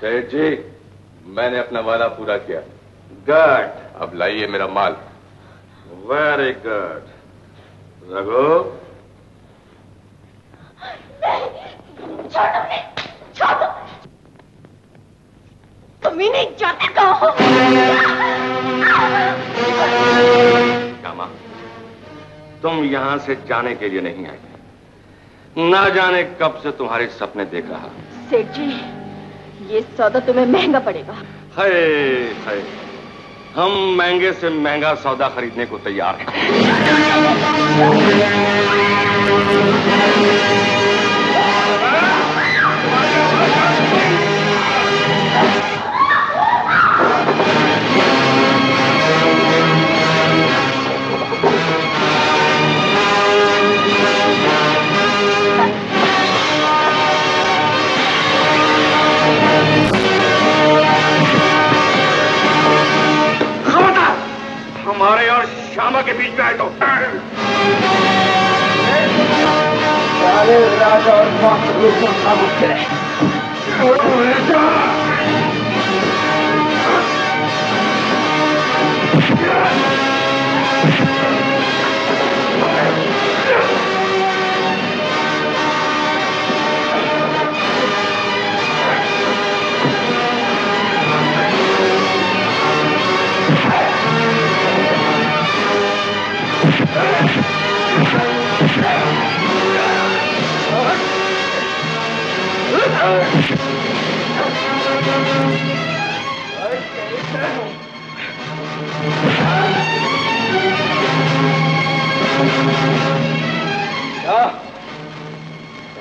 सेठ जी, मैंने अपना वादा पूरा किया। गुड, अब लाइए मेरा माल। Very good. रघु, छोड़ो, तुम ही नहीं जाते कहो। कामा, तुम यहां से जाने के लिए नहीं आए। ना जाने कब से तुम्हारे सपने देख रहा। सेठ जी, ये सौदा तुम्हें महंगा पड़ेगा। हाय हाय, हम महंगे से महंगा सौदा खरीदने को तैयार हैं। हमारे और श्यामा के बीच में आए तो राजा और का मुश्किल है।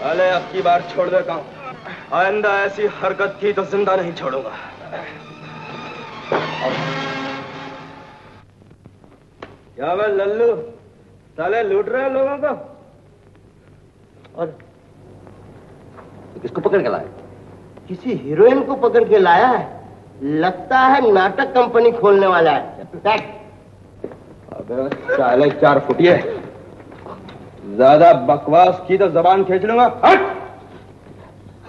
साले अब की बार छोड़ देता हूँ, आइंदा ऐसी हरकत की तो जिंदा नहीं छोड़ूंगा। क्या मैं लल्लू, साले लूट रहे हैं लोगों को। और किसको पकड़ के लाए? किसी हीरोइन को पकड़ के लाया है, लगता है नाटक कंपनी खोलने वाला है। अबे साले 4 फुटिए, ज्यादा बकवास की तो जबान खींच लूंगा। हट!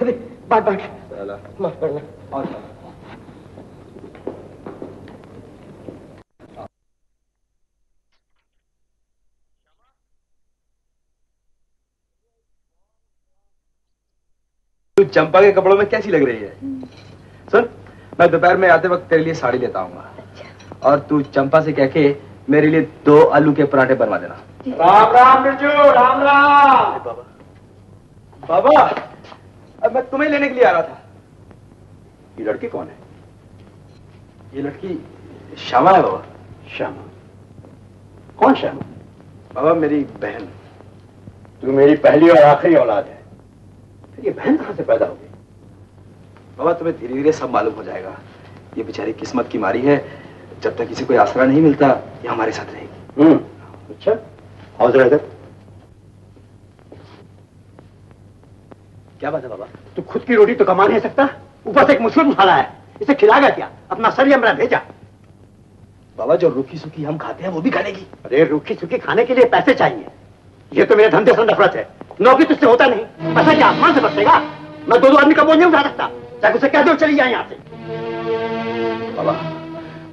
अरे बाट माफ करना। तू चंपा के कपड़ों में कैसी लग रही है? सुन, मैं दोपहर में आते वक्त तेरे लिए साड़ी लेता आऊंगा। और तू चंपा से कह के मेरे लिए 2 आलू के पराठे बनवा देना। राम राम बिरजू, राम राम। बाबा, अब मैं तुम्हें लेने के लिए आ रहा था। ये लड़की कौन है? ये लड़की श्यामा है बाबा। श्यामा? कौन श्यामा? बाबा मेरी बहन। तू मेरी पहली और आखिरी औलाद है, फिर ये बहन कहां से पैदा हो गई? बाबा तुम्हें धीरे धीरे सब मालूम हो जाएगा। ये बेचारी किस्मत की मारी है, जब तक किसी को आसरा नहीं मिलता ये हमारे साथ रहेगी। अच्छा, आओ जरा इधर। क्या बात है बाबा? तू खुद की रोटी तो कमा नहीं सकता, ऊपर से एक मुसीबत उठाना है। इसे खिलाएगा क्या? अपना सर या मेरा भेजा। बाबा जो रूखी सूखी हम खाते हैं वो भी खा लेगी। अरे रूखी सूखी खाने के लिए पैसे चाहिए, ये तो मेरे धंधे से नफरत है। नौकरी तुझसे होता नहीं, पैसा क्या आसमान से बरसेगा? मैं 2 आदमी का बोझ नहीं उठा सकता। चाहे उसे कह दो चली जाए यहाँ से।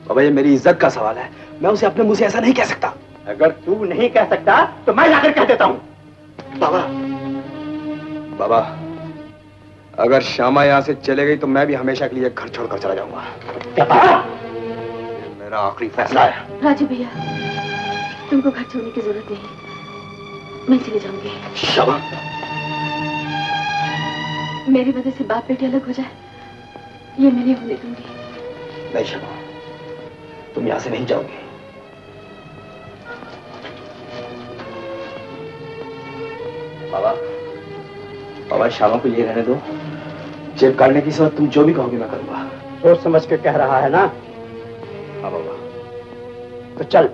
बाबा ये मेरी इज्जत का सवाल है, मैं उसे अपने मुंह से ऐसा नहीं कह सकता। अगर तू नहीं कह सकता तो मैं जाकर कह देता हूँ। बाबा अगर श्यामा यहाँ से चले गई तो मैं भी हमेशा के लिए घर छोड़कर चला जाऊंगा। क्या बात? मेरा आखिरी फैसला है। राजू भैया, तुमको घर छोड़ने की जरूरत नहीं, मैं चली जाऊंगी। श्यामा, मेरी वजह से बाप बेटे अलग हो जाए, ये मैं नहीं होने दूंगी। नहीं श्यामा, तुम यहाँ से नहीं जाओगी। बाबा श्यामा को ये रहने दो, जेब काटने की समय तुम जो भी कहोगे मैं करूंगा। सोच समझ के कह रहा है ना? हाँ बाबा। तो चल,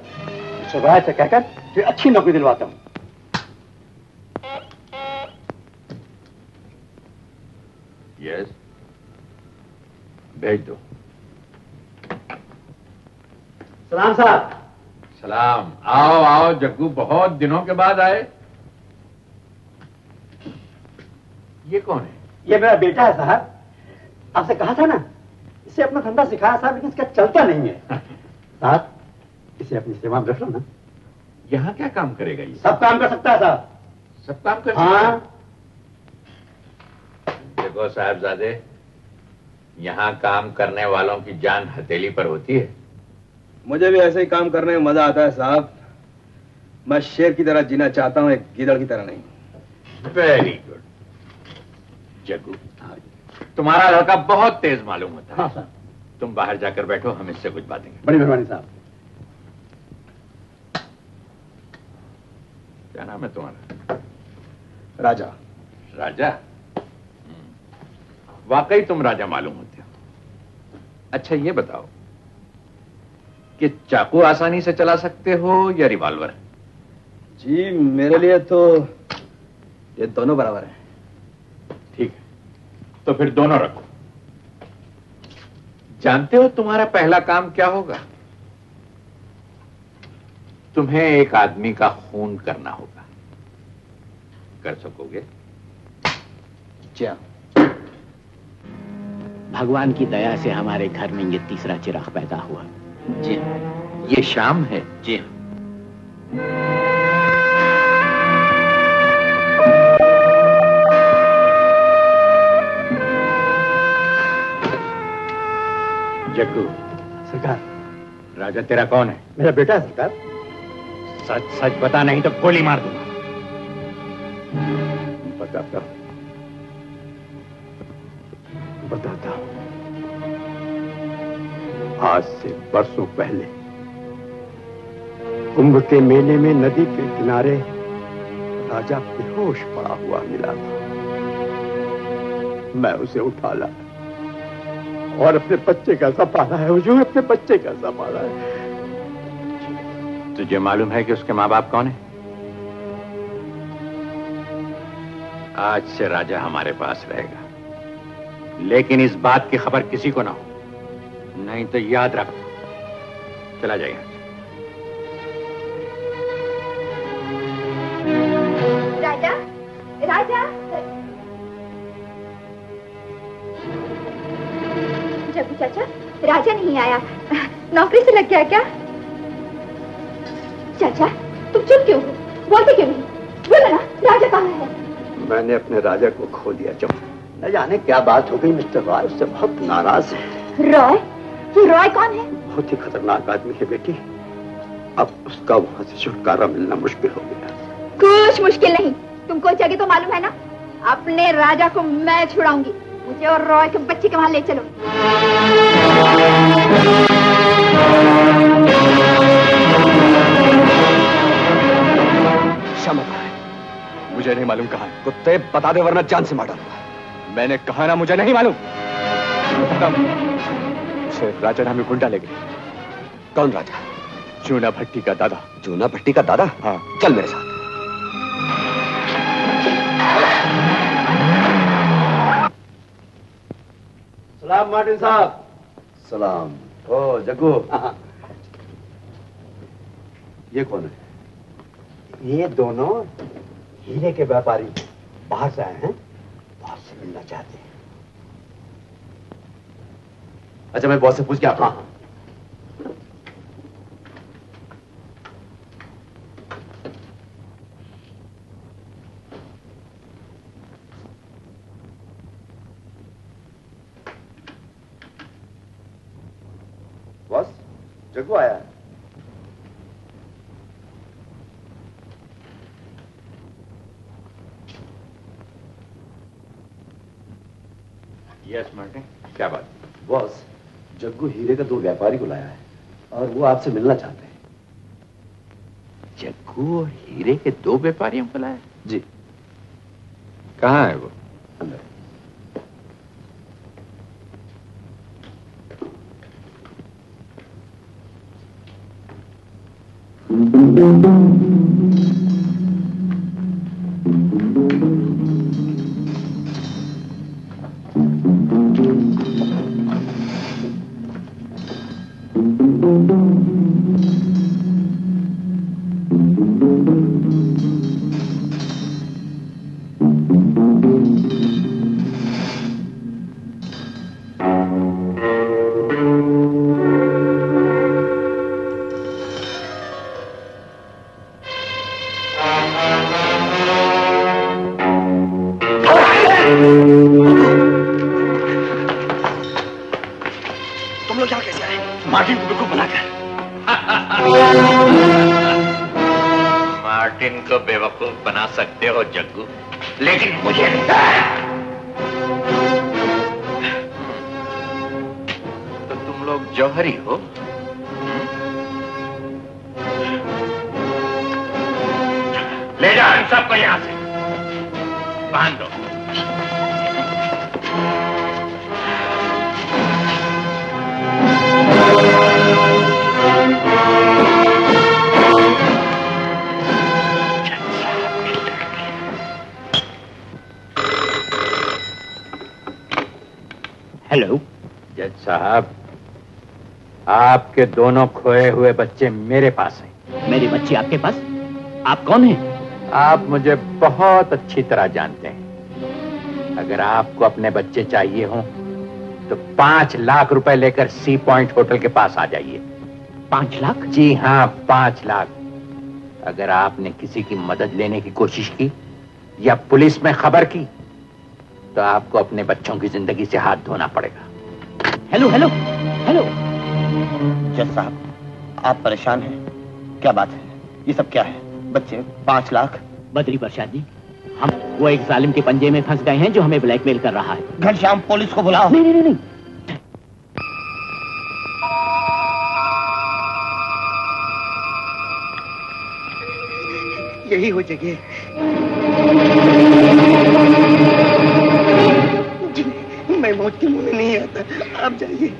सुबह से कहकर तुझे अच्छी नौकरी दिलवाता हूँ। यस, भेज दो। सलाम साहब। सलाम। आओ आओ जग्गू, बहुत दिनों के बाद आए। ये कौन है? ये मेरा बेटा है साहब। आपसे कहा था ना, इसे अपना धंधा सिखाया साहब, लेकिन इसका चलता नहीं है। साहब इसे अपनी सेवा में रख लो ना। यहाँ क्या काम करेगा ये? सब काम कर सकता है साहब। सब काम कर हाँ। सकता है? देखो साहबजादे, यहाँ काम करने वालों की जान हथेली पर होती है। मुझे भी ऐसे ही काम करने में मजा आता है साहब। मैं शेर की तरह जीना चाहता हूँ, एक गीदड़ की तरह नहीं। वेरी गुड जग्गू, तुम्हारा लड़का बहुत तेज मालूम होता है। हाँ साहब। तुम बाहर जाकर बैठो, हम इससे कुछ बातें करें। बड़ी मेहरबानी साहब। क्या नाम है तुम्हारा? राजा। राजा? वाकई तुम राजा मालूम होते हो। अच्छा ये बताओ कि चाकू आसानी से चला सकते हो या रिवॉल्वर? जी मेरे लिए तो ये दोनों बराबर हैं। ठीक है, तो फिर दोनों रखो। जानते हो तुम्हारा पहला काम क्या होगा? तुम्हें एक आदमी का खून करना होगा। कर सकोगे? जी हाँ। भगवान की दया से हमारे घर में ये तीसरा चिराग पैदा हुआ। जी हाँ। ये शाम है? जी हाँ। जग्गू। सरकार। राजा तेरा कौन है? मेरा बेटा है सरकार। सच सच बता, नहीं तो गोली मार दूंगा। बताता हूं। आज से बरसों पहले कुंभ के मेले में नदी के किनारे राजा बेहोश पड़ा हुआ मिला था। मैं उसे उठा लाया और अपने बच्चे का सा पाला है। हुजूर, अपने बच्चे का सा पाला है। तुझे मालूम है कि उसके माँ बाप कौन है? आज से राजा हमारे पास रहेगा, लेकिन इस बात की खबर किसी को ना हो, नहीं तो याद रख, चला जाएगा। राजा, राजा, जग्गू चाचा, राजा नहीं आया, नौकरी से लग गया क्या? चाचा, तुम चुप क्यों हो? बोलते क्यों नहीं? बोलो ना, राजा कहाँ है? मैंने अपने राजा को खो दिया चंपा। न जाने क्या बात हो गई, मिस्टर रॉय उससे बहुत नाराज है। रॉय? ये रॉय कौन है? बहुत ही खतरनाक आदमी है बेटी। अब उसका वहां से छुटकारा मिलना मुश्किल हो गया। कुछ मुश्किल नहीं, तुमको जगह तो मालूम है ना? अपने राजा को मैं छुड़ाऊंगी। मुझे और रॉय के बच्चे के वहां ले चलो। श्यामा कहाँ है? मुझे नहीं मालूम कहाँ है। कुत्ते बता दे वरना जान से मार डालूंगा। मैंने कहा ना मुझे नहीं मालूम। उसे राजा नामी गुंडा ले गए। कौन राजा? जूना भट्टी का दादा। जूना भट्टी का दादा? हाँ। चल मेरे साथ। सलाम मार्टिन साहब। सलाम। ओ जग्गू। ये कौन है? ये दोनों हीरे के व्यापारी बाहर से आए हैं, बॉस से मिलना चाहते हैं। अच्छा, मैं बॉस से पूछ के आता हूं। बॉस, जग्गू आया है। यस मार्टिन, क्या बात? बॉस, जग्गू हीरे का 2 व्यापारी को लाया है और वो आपसे मिलना चाहते हैं। जग्गू और हीरे के 2 व्यापारियों को लाया? जी। कहाँ है वो? अंदर। तुम लोग यहाँ कैसे आए? मार्टिन को बेवकूफ बनाकर। मार्टिन को बेवकूफ बना सकते हो जग्गू, लेकिन मुझे नहीं। तो तुम लोग जौहरी हो? ले जाओ इन सबको यहां से, बांध दो। हेलो जज साहब, आपके दोनों खोए हुए बच्चे मेरे पास हैं। मेरे बच्चे आपके पास? आप कौन हैं? आप मुझे बहुत अच्छी तरह जानते हैं। अगर आपको अपने बच्चे चाहिए हों तो 5 लाख रुपए लेकर सी पॉइंट होटल के पास आ जाइए। 5 लाख? जी हाँ, 5 लाख। अगर आपने किसी की मदद लेने की कोशिश की या पुलिस में खबर की तो आपको अपने बच्चों की जिंदगी से हाथ धोना पड़ेगा। Hello hello hello. जज साहब, आप परेशान हैं? क्या बात है? ये सब क्या है? बच्चे 5 लाख? बद्री प्रसाद जी, हम वो एक जालिम के पंजे में फंस गए हैं जो हमें ब्लैकमेल कर रहा है। घनश्याम, पुलिस को बुलाओ। नहीं नहीं नहीं। यही हो जगह। जी, मैं मौत के मुंह में नहीं आता, आप जाइए।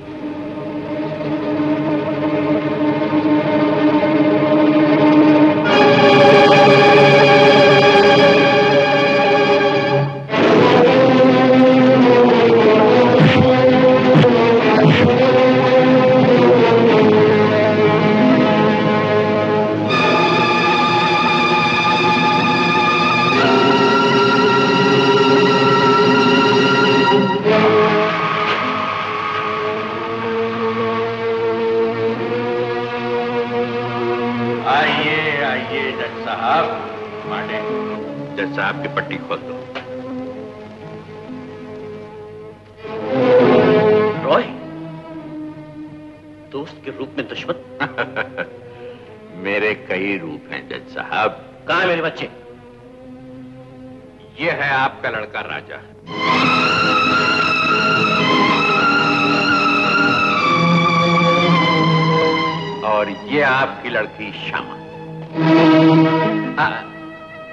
साहब, माने जज साहब की पट्टी खोल दो। रॉय, दोस्त के रूप में दुश्मन? मेरे कई रूप हैं जज साहब। कहाँ है मेरे बच्चे? ये है आपका लड़का राजा। और ये आपकी लड़की श्यामा।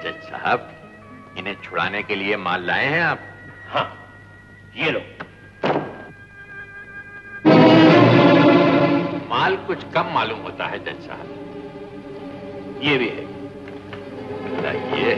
जज साहब, इन्हें छुड़ाने के लिए माल लाए हैं आप? हाँ, ये लो। माल कुछ कम मालूम होता है जज साहब। ये भी है। बताइए।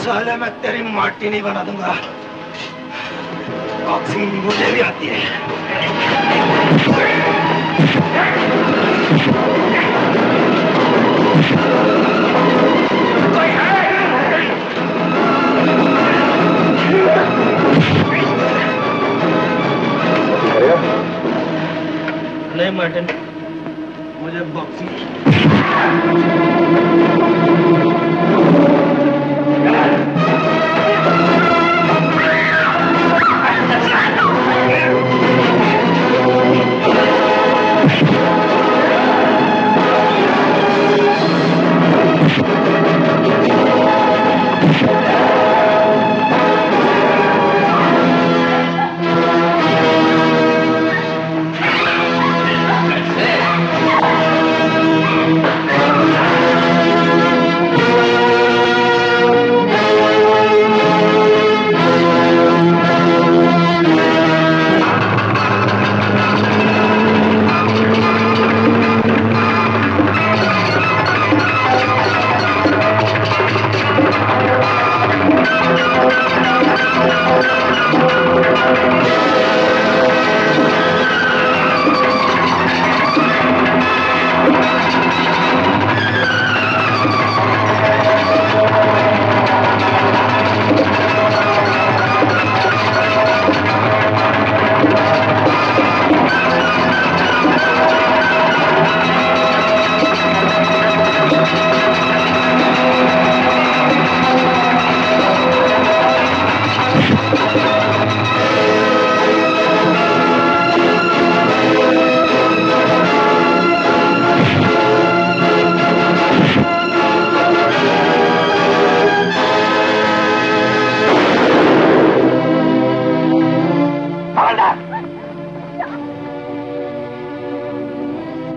साले मैं तेरी माटी नहीं बना दूंगा। बॉक्सिंग मुझे भी आती है। नहीं मार्टिन, मुझे बॉक्सिंग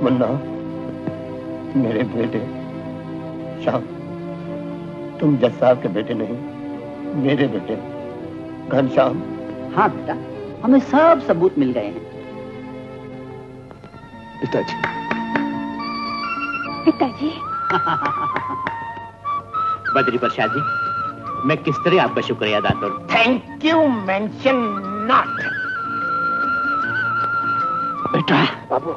मुन्ना, मेरे बेटे श्याम, तुम जज साहब के बेटे नहीं, मेरे बेटे घनश्याम। हाँ बेटा, हमें सब सबूत मिल गए हैं। पिताजी। पिताजी। बद्री प्रसाद जी, मैं किस तरह आपका शुक्रिया अदा करूं? Thank you mention not. बेटा। बाबू।